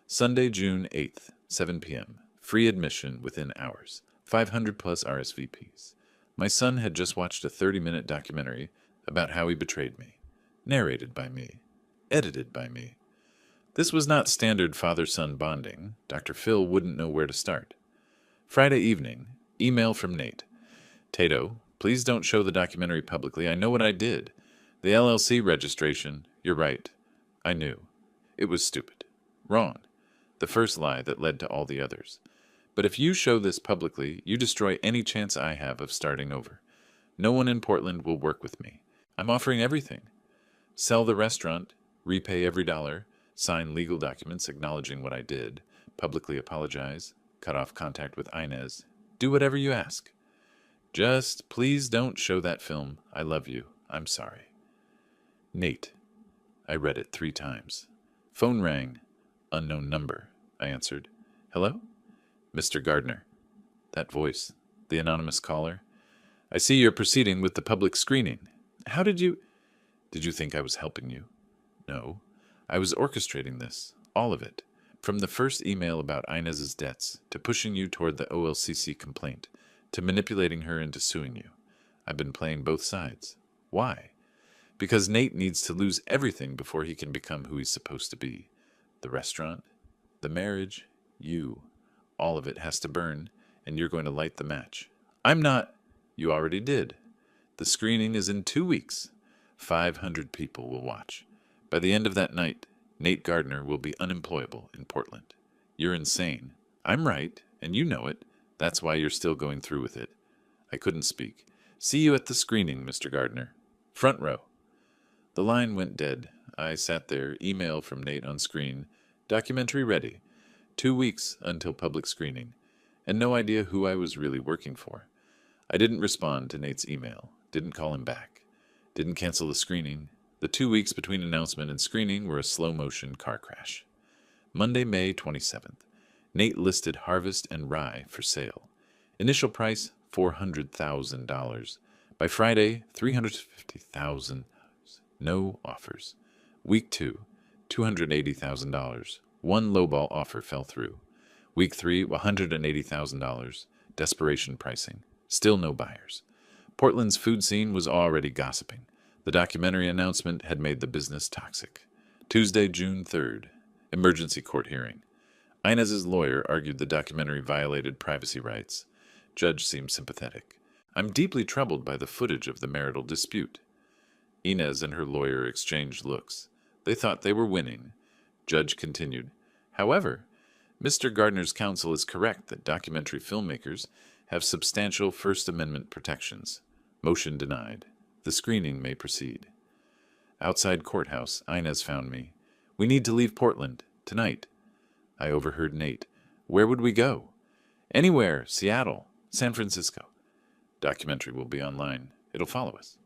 Sunday, June 8th, 7 p.m., free admission within hours, 500 plus RSVPs. My son had just watched a 30-minute documentary about how he betrayed me, narrated by me, edited by me. This was not standard father-son bonding. Dr. Phil wouldn't know where to start. Friday evening, email from Nate. Tato, please don't show the documentary publicly. I know what I did. The LLC registration, you're right. I knew. It was stupid. Wrong. The first lie that led to all the others. But if you show this publicly, you destroy any chance I have of starting over. No one in Portland will work with me. I'm offering everything. Sell the restaurant, repay every dollar, sign legal documents acknowledging what I did, publicly apologize, cut off contact with Inez. Do whatever you ask. Just please don't show that film. I love you. I'm sorry. Nate. I read it 3 times. Phone rang. Unknown number. I answered. Hello? Mr. Gardner. That voice. The anonymous caller. I see you're proceeding with the public screening. How did you... Did you think I was helping you? No. I was orchestrating this. All of it. From the first email about Inez's debts, to pushing you toward the OLCC complaint, to manipulating her into suing you. I've been playing both sides. Why? Because Nate needs to lose everything before he can become who he's supposed to be. The restaurant, the marriage, you. All of it has to burn, and you're going to light the match. I'm not. You already did. The screening is in 2 weeks. 500 people will watch. By the end of that night, Nate Gardner will be unemployable in Portland. You're insane. I'm right, and you know it. That's why you're still going through with it. I couldn't speak. See you at the screening, Mr. Gardner. Front row. The line went dead. I sat there, email from Nate on screen. Documentary ready. 2 weeks until public screening. And no idea who I was really working for. I didn't respond to Nate's email. Didn't call him back. Didn't cancel the screening. The 2 weeks between announcement and screening were a slow-motion car crash. Monday, May 27th. Nate listed Harvest and Rye for sale. Initial price, $400,000. By Friday, $350,000. No offers. Week 2, $280,000. One lowball offer fell through. Week 3, $180,000. Desperation pricing. Still no buyers. Portland's food scene was already gossiping. The documentary announcement had made the business toxic. Tuesday, June 3rd. Emergency court hearing. Inez's lawyer argued the documentary violated privacy rights. Judge seemed sympathetic. I'm deeply troubled by the footage of the marital dispute. Inez and her lawyer exchanged looks. They thought they were winning. Judge continued. However, Mr. Gardner's counsel is correct that documentary filmmakers have substantial First Amendment protections. Motion denied. The screening may proceed. Outside courthouse, Inez found me. We need to leave Portland. Tonight. I overheard Nate. Where would we go? Anywhere. Seattle. San Francisco. Documentary will be online. It'll follow us.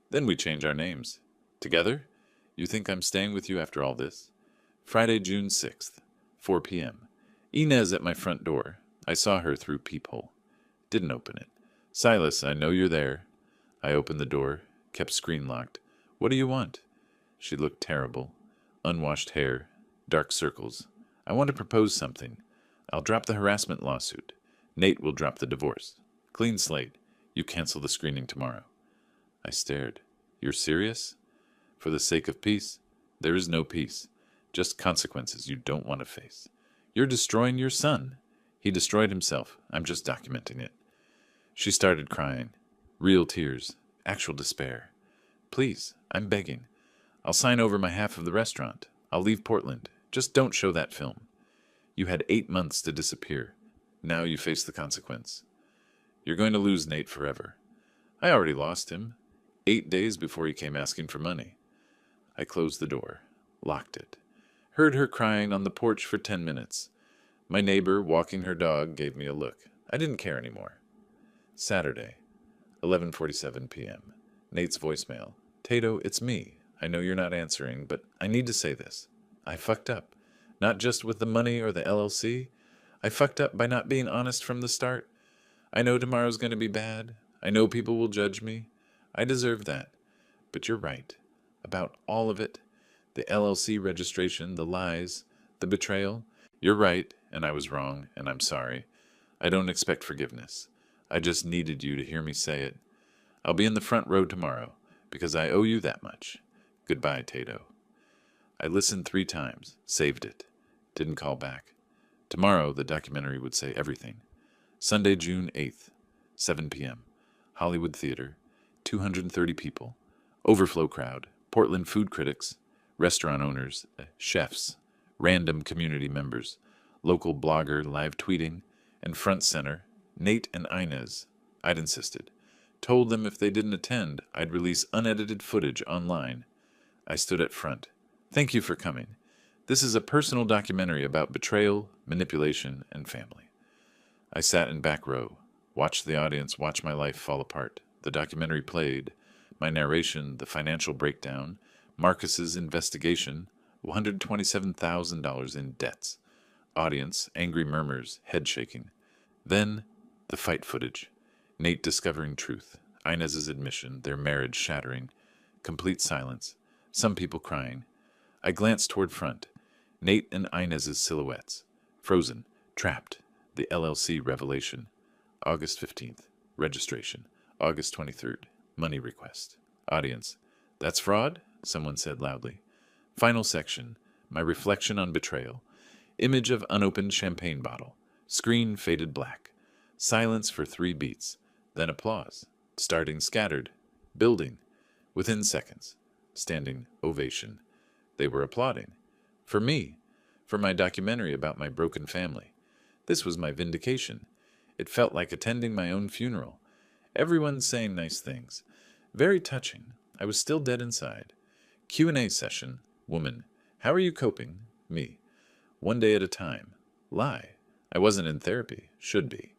Then we change our names. Together? You think I'm staying with you after all this? Friday, June 6th, 4 p.m. Inez at my front door. I saw her through peephole. Didn't open it. Silas, I know you're there. I opened the door, kept screen locked. What do you want? She looked terrible. Unwashed hair, dark circles. I want to propose something. I'll drop the harassment lawsuit. Nate will drop the divorce. Clean slate. You cancel the screening tomorrow. I stared. You're serious? For the sake of peace? There is no peace. Just consequences you don't want to face. You're destroying your son. He destroyed himself. I'm just documenting it. She started crying. Real tears. Actual despair. Please, I'm begging. I'll sign over my half of the restaurant. I'll leave Portland. Just don't show that film. You had 8 months to disappear. Now you face the consequence. You're going to lose Nate forever. I already lost him. 8 days before he came asking for money. I closed the door, locked it. Heard her crying on the porch for 10 minutes. My neighbor, walking her dog, gave me a look. I didn't care anymore. Saturday, 11:47 p.m. Nate's voicemail. Tato, it's me. I know you're not answering, but I need to say this. I fucked up. Not just with the money or the LLC. I fucked up by not being honest from the start. I know tomorrow's going to be bad. I know people will judge me. I deserve that. But you're right. About all of it. The LLC registration, the lies, the betrayal. You're right, and I was wrong, and I'm sorry. I don't expect forgiveness. I just needed you to hear me say it. I'll be in the front row tomorrow, because I owe you that much. Goodbye, Tato. I listened 3 times, saved it. Didn't call back. Tomorrow, the documentary would say everything. Sunday, June 8th, 7 p.m. Hollywood Theater. 230 people. Overflow crowd. Portland food critics. Restaurant owners. Chefs. Random community members. Local blogger live tweeting. And front center, Nate and Inez. I'd insisted. Told them if they didn't attend, I'd release unedited footage online. I stood at front. Thank you for coming. This is a personal documentary about betrayal, manipulation, and family. I sat in back row, watched the audience watch my life fall apart. The documentary played, my narration, the financial breakdown, Marcus's investigation, $127,000 in debts. Audience, angry murmurs, head shaking. Then, the fight footage. Nate discovering truth, Inez's admission, their marriage shattering. Complete silence. Some people crying. I glanced toward front. Nate and Inez's silhouettes. Frozen. Trapped. The LLC revelation. August 15th. Registration. August 23rd. Money request. Audience. That's fraud? Someone said loudly. Final section. My reflection on betrayal. Image of unopened champagne bottle. Screen faded black. Silence for 3 beats. Then applause. Starting scattered. Building. Within seconds. Standing ovation. They were applauding. For me. For my documentary about my broken family. This was my vindication. It felt like attending my own funeral. Everyone saying nice things. Very touching. I was still dead inside. Q&A session. Woman. How are you coping? Me. 1 day at a time. Lie. I wasn't in therapy. Should be.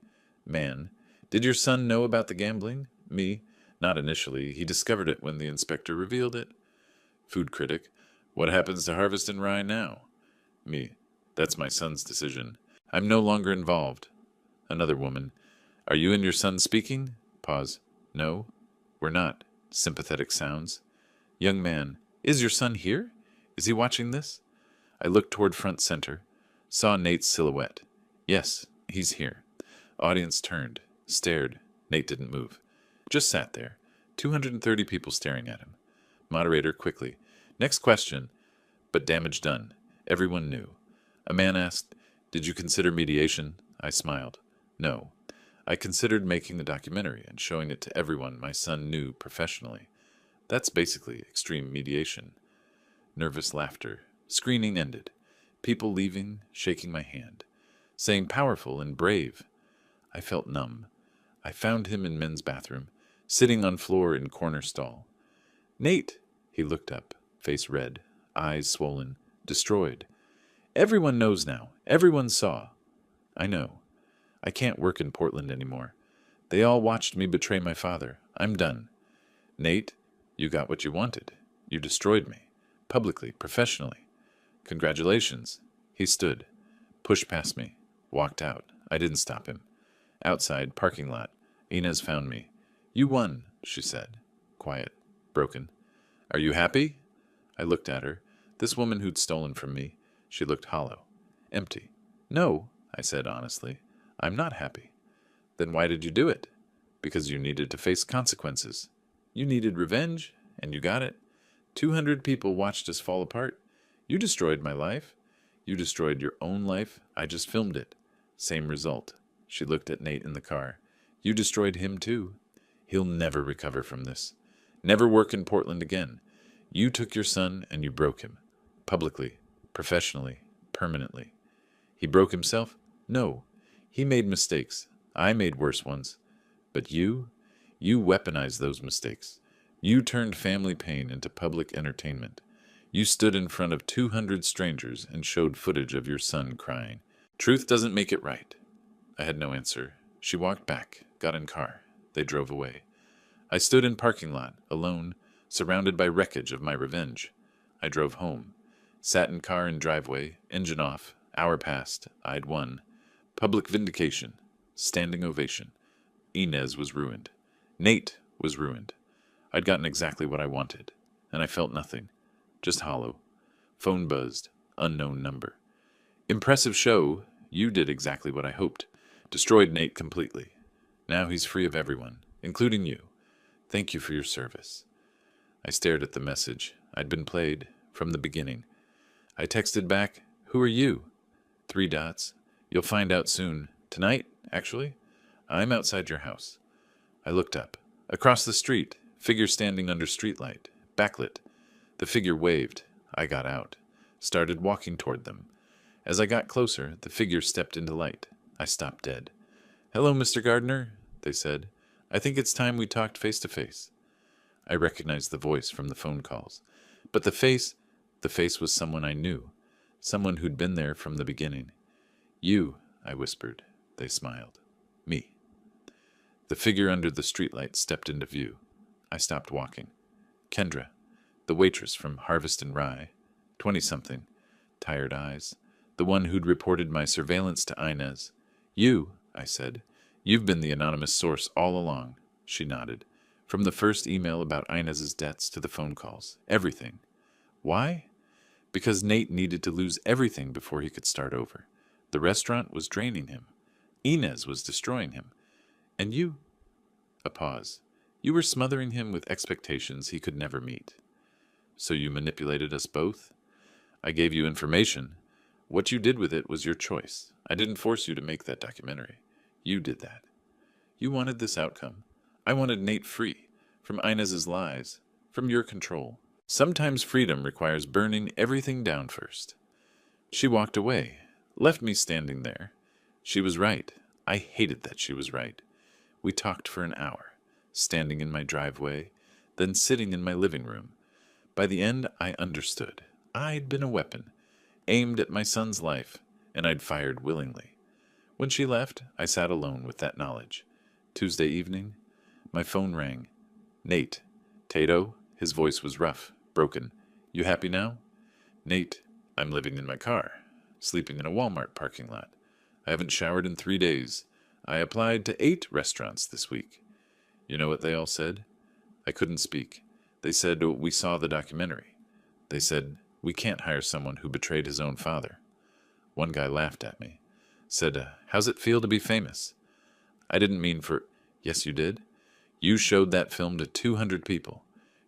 Man. Did your son know about the gambling? Me. Not initially. He discovered it when the inspector revealed it. Food critic. What happens to Harvest and Rye now? Me. That's my son's decision. I'm no longer involved. Another woman. Are you and your son speaking? Pause. No. We're not. Sympathetic sounds. Young man. Is your son here? Is he watching this? I looked toward front center. Saw Nate's silhouette. Yes, he's here. Audience turned. Stared. Nate didn't move. Just sat there. 230 people staring at him. Moderator quickly. Next question. But damage done. Everyone knew. A man asked, Did you consider mediation? I smiled. No. I considered making the documentary and showing it to everyone my son knew professionally. That's basically extreme mediation. Nervous laughter. Screening ended. People leaving, shaking my hand. saying powerful and brave. I felt numb. I found him in men's bathroom, sitting on floor in corner stall. Nate! He looked up, face red, eyes swollen, destroyed. Everyone knows now. Everyone saw. I know. I can't work in Portland anymore. They all watched me betray my father. I'm done. Nate, you got what you wanted. You destroyed me. Publicly, professionally. Congratulations. He stood, pushed past me, walked out. I didn't stop him. Outside, parking lot. Inez found me. You won, she said. Quiet. Broken. Are you happy? I looked at her. This woman who'd stolen from me. She looked hollow. Empty. No, I said honestly. I'm not happy. Then why did you do it? Because you needed to face consequences. You needed revenge, and you got it. 200 people watched us fall apart. You destroyed my life. You destroyed your own life. I just filmed it. Same result. She looked at Nate in the car. You destroyed him too. He'll never recover from this. Never work in Portland again. You took your son and you broke him. Publicly, professionally, permanently. He broke himself? No. He made mistakes. I made worse ones. But you weaponized those mistakes. You turned family pain into public entertainment. You stood in front of 200 strangers and showed footage of your son crying. Truth doesn't make it right. I had no answer. She walked back, got in car. They drove away. I stood in parking lot, alone, surrounded by wreckage of my revenge. I drove home. Sat in car in driveway, engine off, hour passed. I'd won. Public vindication. Standing ovation. Inez was ruined. Nate was ruined. I'd gotten exactly what I wanted, and I felt nothing. Just hollow. Phone buzzed. Unknown number. Impressive show. You did exactly what I hoped. Destroyed Nate completely. Now he's free of everyone, including you. Thank you for your service. I stared at the message. I'd been played from the beginning. I texted back, who are you? 3 dots. You'll find out soon. Tonight, actually. I'm outside your house. I looked up. Across the street, figure standing under streetlight, backlit. The figure waved. I got out. Started walking toward them. As I got closer, the figure stepped into light. I stopped dead. Hello, Mr. Gardner, they said. I think it's time we talked face to face. I recognized the voice from the phone calls. But the face was someone I knew. Someone who'd been there from the beginning. You, I whispered. They smiled. Me. The figure under the streetlight stepped into view. I stopped walking. Kendra, the waitress from Harvest and Rye, 20-something, tired eyes, the one who'd reported my surveillance to Inez. You, I said. You've been the anonymous source all along. She nodded. From the first email about Inez's debts to the phone calls. Everything. Why? Because Nate needed to lose everything before he could start over. The restaurant was draining him. Inez was destroying him. And you? A pause. You were smothering him with expectations he could never meet. So you manipulated us both? I gave you information. What you did with it was your choice. I didn't force you to make that documentary. You did that. You wanted this outcome. I wanted Nate free, from Inez's lies, from your control. Sometimes freedom requires burning everything down first. She walked away, left me standing there. She was right. I hated that she was right. We talked for an hour, standing in my driveway, then sitting in my living room. By the end, I understood. I'd been a weapon, aimed at my son's life, and I'd fired willingly. When she left, I sat alone with that knowledge. Tuesday evening, my phone rang. Nate. Tato? His voice was rough, broken. You happy now? Nate. I'm living in my car, sleeping in a Walmart parking lot. I haven't showered in 3 days. I applied to 8 restaurants this week. You know what they all said? I couldn't speak. They said, we saw the documentary. They said, we can't hire someone who betrayed his own father. One guy laughed at me. Said, how's it feel to be famous? I didn't mean for... Yes, you did. You showed that film to 200 people.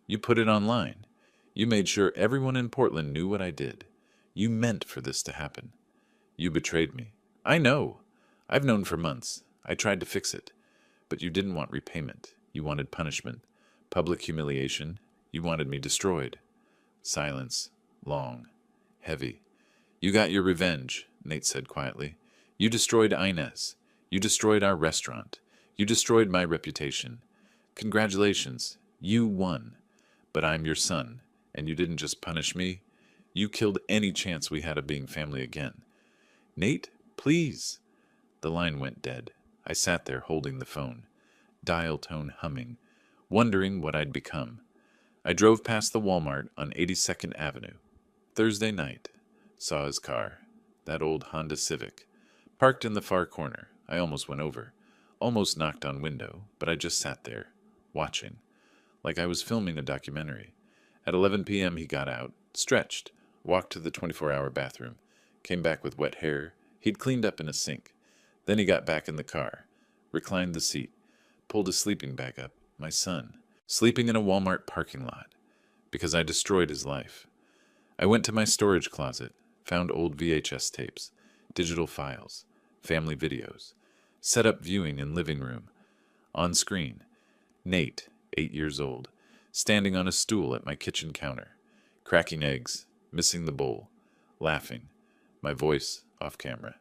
You put it online. You made sure everyone in Portland knew what I did. You meant for this to happen. You betrayed me. I know. I've known for months. I tried to fix it. But you didn't want repayment. You wanted punishment. Public humiliation. You wanted me destroyed. Silence. Long. Heavy. You got your revenge, Nate said quietly. You destroyed Inez. You destroyed our restaurant. You destroyed my reputation. Congratulations, you won. But I'm your son, and you didn't just punish me. You killed any chance we had of being family again. Nate, please. The line went dead. I sat there holding the phone, dial tone humming, wondering what I'd become. I drove past the Walmart on 82nd Avenue. Thursday night. Saw his car, that old Honda Civic, parked in the far corner. I almost went over, almost knocked on window, but I just sat there, watching, like I was filming a documentary. At 11 p.m. he got out, stretched, walked to the 24-hour bathroom, came back with wet hair he'd cleaned up in a sink. Then he got back in the car, reclined the seat, pulled his sleeping bag up, my son, sleeping in a Walmart parking lot, because I destroyed his life. I went to my storage closet, found old VHS tapes, digital files, family videos, set up viewing in living room. On screen, Nate, 8 years old, standing on a stool at my kitchen counter, cracking eggs, missing the bowl, laughing, my voice off camera.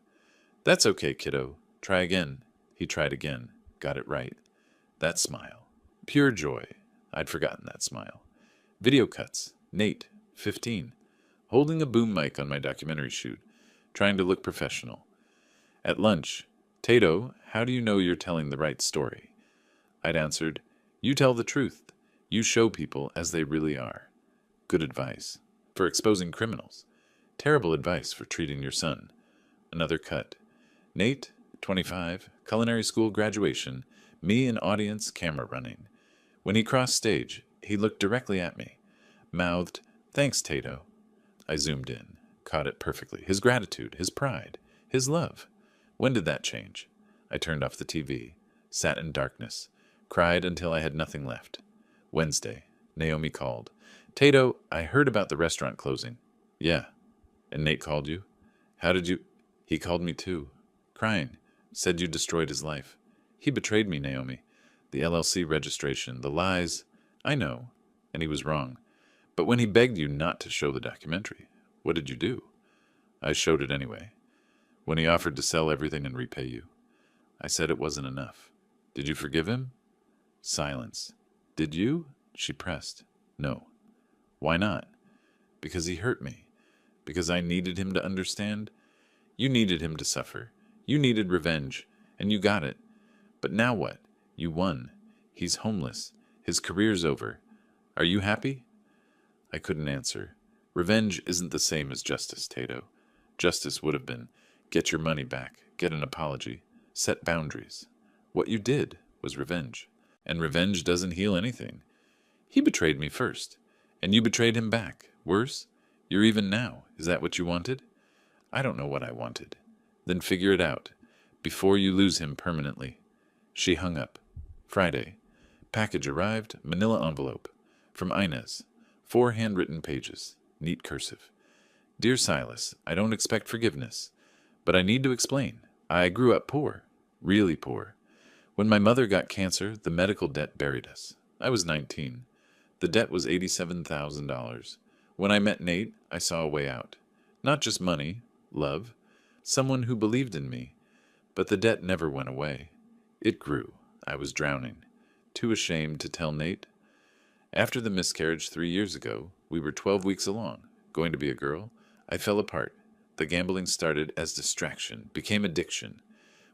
That's okay, kiddo. Try again. He tried again. Got it right. That smile. Pure joy. I'd forgotten that smile. Video cuts. Nate, 15, holding a boom mic on my documentary shoot, trying to look professional. At lunch, Tato, how do you know you're telling the right story? I'd answered, you tell the truth. You show people as they really are. Good advice for exposing criminals. Terrible advice for treating your son. Another cut. Nate, 25, culinary school graduation, me and audience camera running. When he crossed stage, he looked directly at me, mouthed, thanks, Tato. I zoomed in, caught it perfectly. His gratitude, his pride, his love. When did that change? I turned off the TV, sat in darkness, cried until I had nothing left. Wednesday, Naomi called. Tato, I heard about the restaurant closing. Yeah. And Nate called you? How did you... He called me too. Crying. Said you destroyed his life. He betrayed me, Naomi. The LLC registration, the lies. I know. And he was wrong. But when he begged you not to show the documentary, what did you do? I showed it anyway. When he offered to sell everything and repay you, I said it wasn't enough. Did you forgive him? Silence. Did you? She pressed. No. Why not? Because he hurt me. Because I needed him to understand. You needed him to suffer. You needed revenge, and you got it. But now what? You won. He's homeless. His career's over. Are you happy? I couldn't answer. Revenge isn't the same as justice, Tato. Justice would have been, get your money back, get an apology, set boundaries. What you did was revenge. And revenge doesn't heal anything. He betrayed me first, and you betrayed him back. Worse, you're even now. Is that what you wanted? I don't know what I wanted. Then figure it out, before you lose him permanently. She hung up. Friday. Package arrived, manila envelope. From Inez. 4 handwritten pages. Neat cursive. Dear Silas, I don't expect forgiveness, but I need to explain. I grew up poor. Really poor. When my mother got cancer, the medical debt buried us. I was 19. The debt was $87,000. When I met Nate, I saw a way out. Not just money, love, someone who believed in me. But the debt never went away. It grew. I was drowning. Too ashamed to tell Nate. After the miscarriage 3 years ago, we were 12 weeks along, going to be a girl. I fell apart. The gambling started as distraction, became addiction.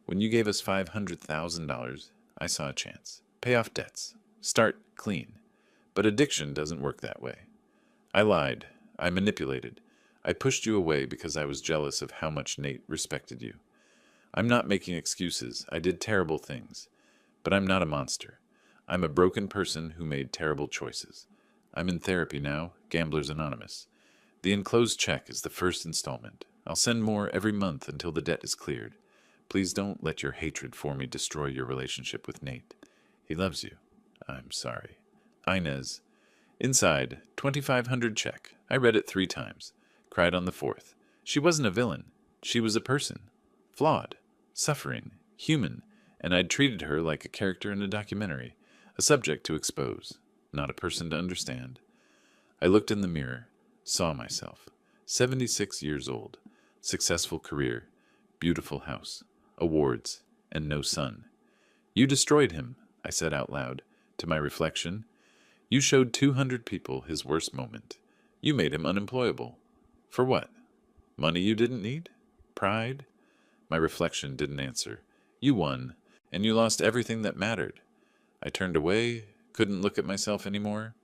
When you gave us $500,000, I saw a chance. Pay off debts. Start clean. But addiction doesn't work that way. I lied. I manipulated. I pushed you away because I was jealous of how much Nate respected you. I'm not making excuses. I did terrible things. But I'm not a monster. I'm a broken person who made terrible choices. I'm in therapy now, Gamblers Anonymous. The enclosed check is the first installment. I'll send more every month until the debt is cleared. Please don't let your hatred for me destroy your relationship with Nate. He loves you. I'm sorry. Inez. Inside, 2,500 check. I read it 3 times. Cried on the 4th. She wasn't a villain. She was a person. Flawed. Suffering. Human. And I'd treated her like a character in a documentary. A subject to expose. Not a person to understand. I looked in the mirror. Saw myself. 76 years old. Successful career. beautiful house, awards, and no son. You destroyed him, I said out loud, to my reflection. You showed 200 people his worst moment. You made him unemployable. For what? Money you didn't need? Pride? My reflection didn't answer. You won, and you lost everything that mattered. I turned away, couldn't look at myself anymore.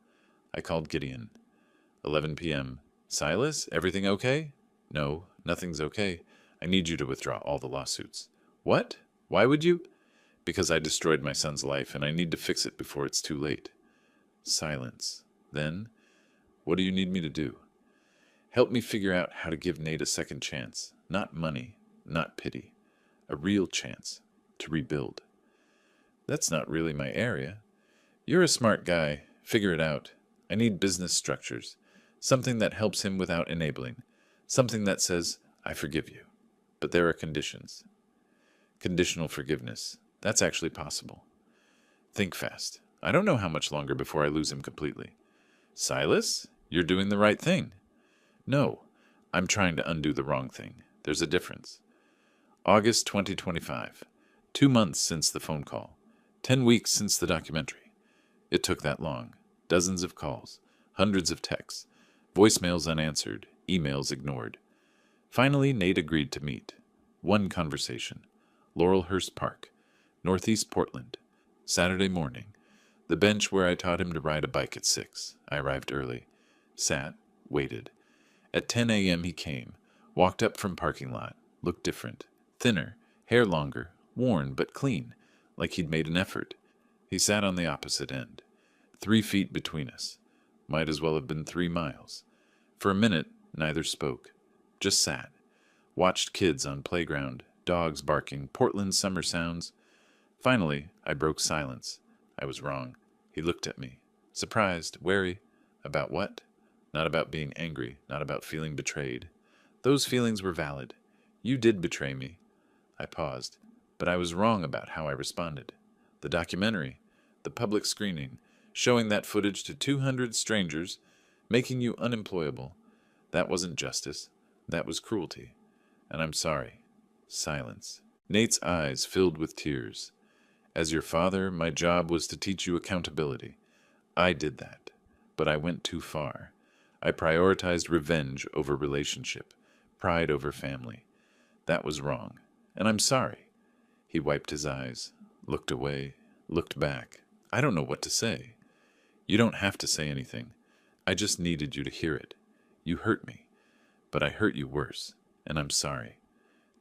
I called Gideon. 11 p.m. Silas, everything okay? No, nothing's okay. I need you to withdraw all the lawsuits. What? Why would you? Because I destroyed my son's life, and I need to fix it before it's too late. Silence. Then, what do you need me to do? Help me figure out how to give Nate a second chance. Not money, not pity. A real chance to rebuild. That's not really my area. You're a smart guy. Figure it out. I need business structures. Something that helps him without enabling. Something that says, I forgive you. But there are conditions. Conditional forgiveness. That's actually possible. Think fast. I don't know how much longer before I lose him completely. Silas, you're doing the right thing. No, I'm trying to undo the wrong thing. There's a difference. August 2025. 2 months since the phone call. 10 weeks since the documentary. It took that long. Dozens of calls. Hundreds of texts. Voicemails unanswered. Emails ignored. Finally, Nate agreed to meet. One conversation. Laurelhurst Park, Northeast Portland. Saturday morning. The bench where I taught him to ride a bike at 6. I arrived early. Sat. Waited. At 10 a.m. he came. Walked up from parking lot. Looked different. Thinner. Hair longer. Worn, but clean. Like he'd made an effort. He sat on the opposite end. 3 feet between us. Might as well have been 3 miles. For a minute, neither spoke. Just sat. Watched kids on playground, dogs barking, Portland summer sounds. Finally, I broke silence. I was wrong. He looked at me. Surprised, wary. About what? Not about being angry, not about feeling betrayed. Those feelings were valid. You did betray me. I paused. But I was wrong about how I responded. The documentary, the public screening, showing that footage to 200 strangers, making you unemployable. That wasn't justice. That was cruelty. And I'm sorry. Silence. Nate's eyes filled with tears. As your father, my job was to teach you accountability. I did that. But I went too far. I prioritized revenge over relationship, pride over family. That was wrong. And I'm sorry. He wiped his eyes, looked away, looked back. I don't know what to say. You don't have to say anything. I just needed you to hear it. You hurt me. But I hurt you worse. And I'm sorry.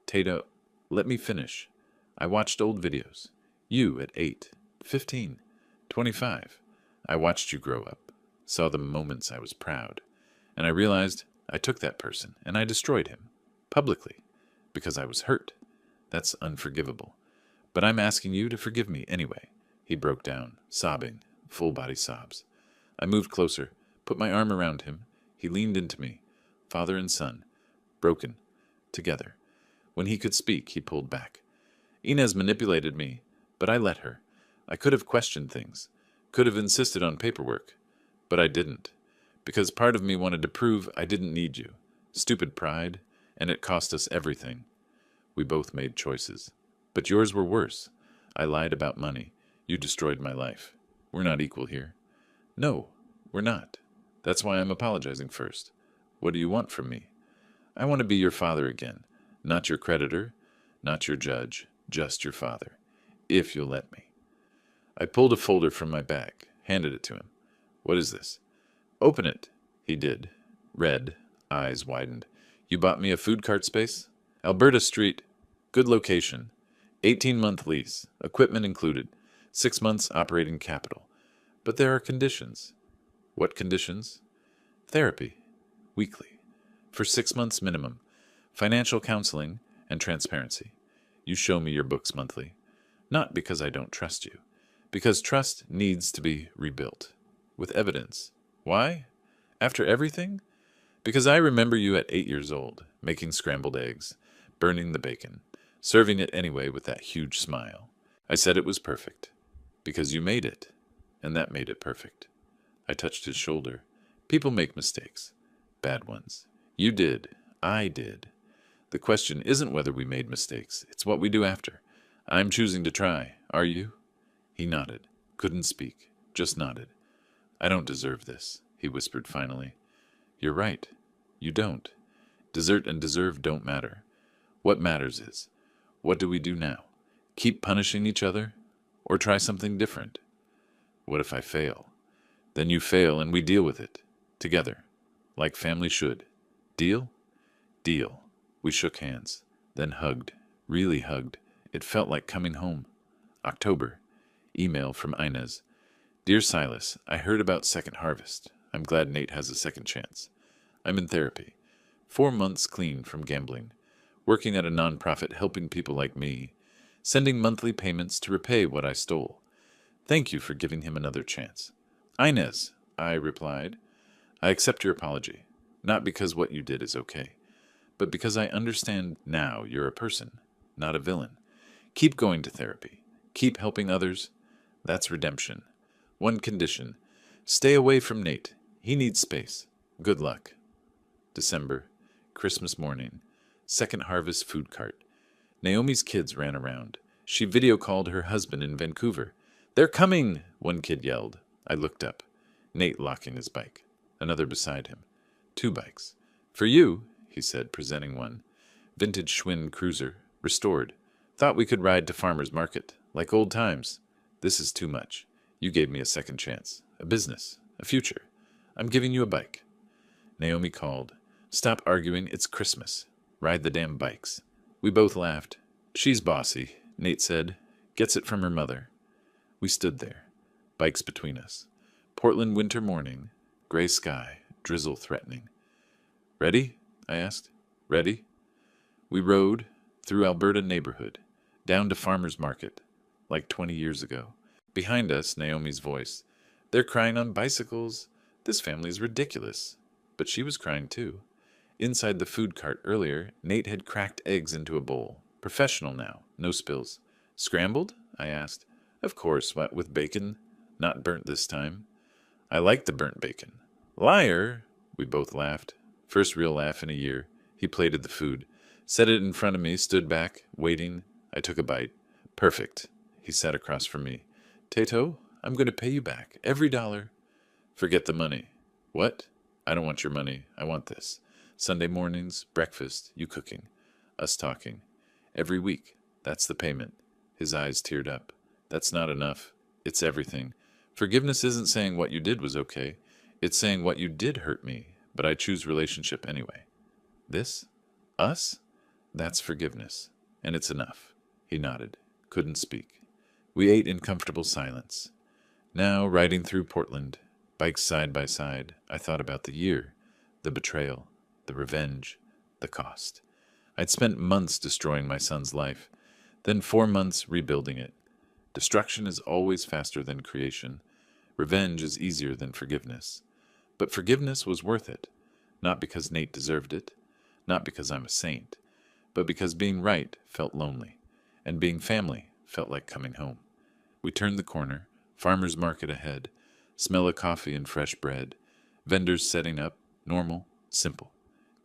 Tato, let me finish. I watched old videos. You at 8, 15, 25. I watched you grow up. Saw the moments I was proud. And I realized I took that person and I destroyed him. Publicly. Because I was hurt. That's unforgivable. But I'm asking you to forgive me anyway. He broke down, sobbing, full-body sobs. I moved closer, put my arm around him. He leaned into me, father and son, broken, together. When he could speak, he pulled back. Inez manipulated me, but I let her. I could have questioned things, could have insisted on paperwork, but I didn't, because part of me wanted to prove I didn't need you. Stupid pride, and it cost us everything. We both made choices. But yours were worse. I lied about money. You destroyed my life. We're not equal here. No, we're not. That's why I'm apologizing first. What do you want from me? I want to be your father again. Not your creditor, not your judge, just your father. If you'll let me. I pulled a folder from my bag, handed it to him. What is this? Open it. He did. Read, eyes widened. You bought me a food cart space? Alberta Street. Good location. 18-month lease. Equipment included. 6 months operating capital. But there are conditions. What conditions? Therapy. Weekly. For 6 months minimum. Financial counseling and transparency. You show me your books monthly. Not because I don't trust you. Because trust needs to be rebuilt. With evidence. Why? After everything? Because I remember you at 8 years old, making scrambled eggs, burning the bacon, serving it anyway with that huge smile. I said it was perfect. Because you made it. And that made it perfect. I touched his shoulder. People make mistakes. Bad ones. You did. I did. The question isn't whether we made mistakes, it's what we do after. I'm choosing to try. Are you? He nodded. Couldn't speak. Just nodded. I don't deserve this, he whispered finally. You're right. You don't. Desert and deserve don't matter. What matters is, what do we do now? Keep punishing each other? Or try something different? What if I fail? Then you fail and we deal with it. Together. Like family should. Deal? Deal. We shook hands. Then hugged. Really hugged. It felt like coming home. October. Email from Inez. Dear Silas, I heard about Second Harvest. I'm glad Nate has a second chance. I'm in therapy. 4 months clean from gambling. Working at a nonprofit helping people like me. Sending monthly payments to repay what I stole. Thank you for giving him another chance. Inez, I replied. I accept your apology. Not because what you did is okay, but because I understand now you're a person, not a villain. Keep going to therapy. Keep helping others. That's redemption. One condition. Stay away from Nate. He needs space. Good luck. December. Christmas morning. Second Harvest food cart. Naomi's kids ran around. She video called her husband in Vancouver. They're coming, one kid yelled. I looked up. Nate locking his bike. Another beside him. 2 bikes. For you, he said, presenting one. Vintage Schwinn cruiser. Restored. Thought we could ride to farmer's market. Like old times. This is too much. You gave me a second chance. A business. A future. I'm giving you a bike. Naomi called. Stop arguing. It's Christmas. Ride the damn bikes. We both laughed. She's bossy, Nate said. Gets it from her mother. We stood there. Bikes between us. Portland winter morning. Gray sky. Drizzle threatening. Ready? I asked. Ready? We rode through Alberta neighborhood. Down to farmer's market. Like 20 years ago. Behind us, Naomi's voice. They're crying on bicycles. This family's ridiculous. But she was crying too. Inside the food cart earlier, Nate had cracked eggs into a bowl. Professional now. No spills. Scrambled? I asked. Of course, what, with bacon? Not burnt this time. I like the burnt bacon. Liar! We both laughed. First real laugh in a year. He plated the food. Set it in front of me, stood back, waiting. I took a bite. Perfect. He sat across from me. Tato, I'm going to pay you back. Every dollar. Forget the money. What? I don't want your money. I want this. Sunday mornings, breakfast, you cooking. Us talking. Every week. That's the payment. His eyes teared up. That's not enough. It's everything. Forgiveness isn't saying what you did was okay. It's saying what you did hurt me, but I choose relationship anyway. This? Us? That's forgiveness. And it's enough. He nodded. Couldn't speak. We ate in comfortable silence. Now, riding through Portland, bikes side by side, I thought about the year, the betrayal, the revenge, the cost. I'd spent months destroying my son's life, then 4 months rebuilding it. Destruction is always faster than creation. Revenge is easier than forgiveness. But forgiveness was worth it, not because Nate deserved it, not because I'm a saint, but because being right felt lonely, and being family felt like coming home. We turned the corner, farmer's market ahead, smell of coffee and fresh bread, vendors setting up, normal, simple.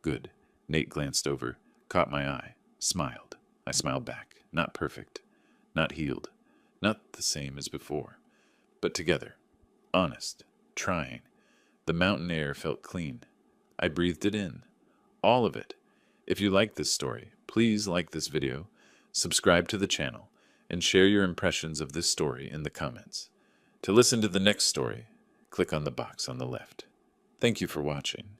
Good. Nate glanced over, caught my eye, smiled. I smiled back. Not perfect, not healed, not the same as before, but together, honest, trying. The mountain air felt clean. I breathed it in, all of it. If you like this story, please like this video, subscribe to the channel, and share your impressions of this story in the comments. To listen to the next story, click on the box on the left. Thank you for watching.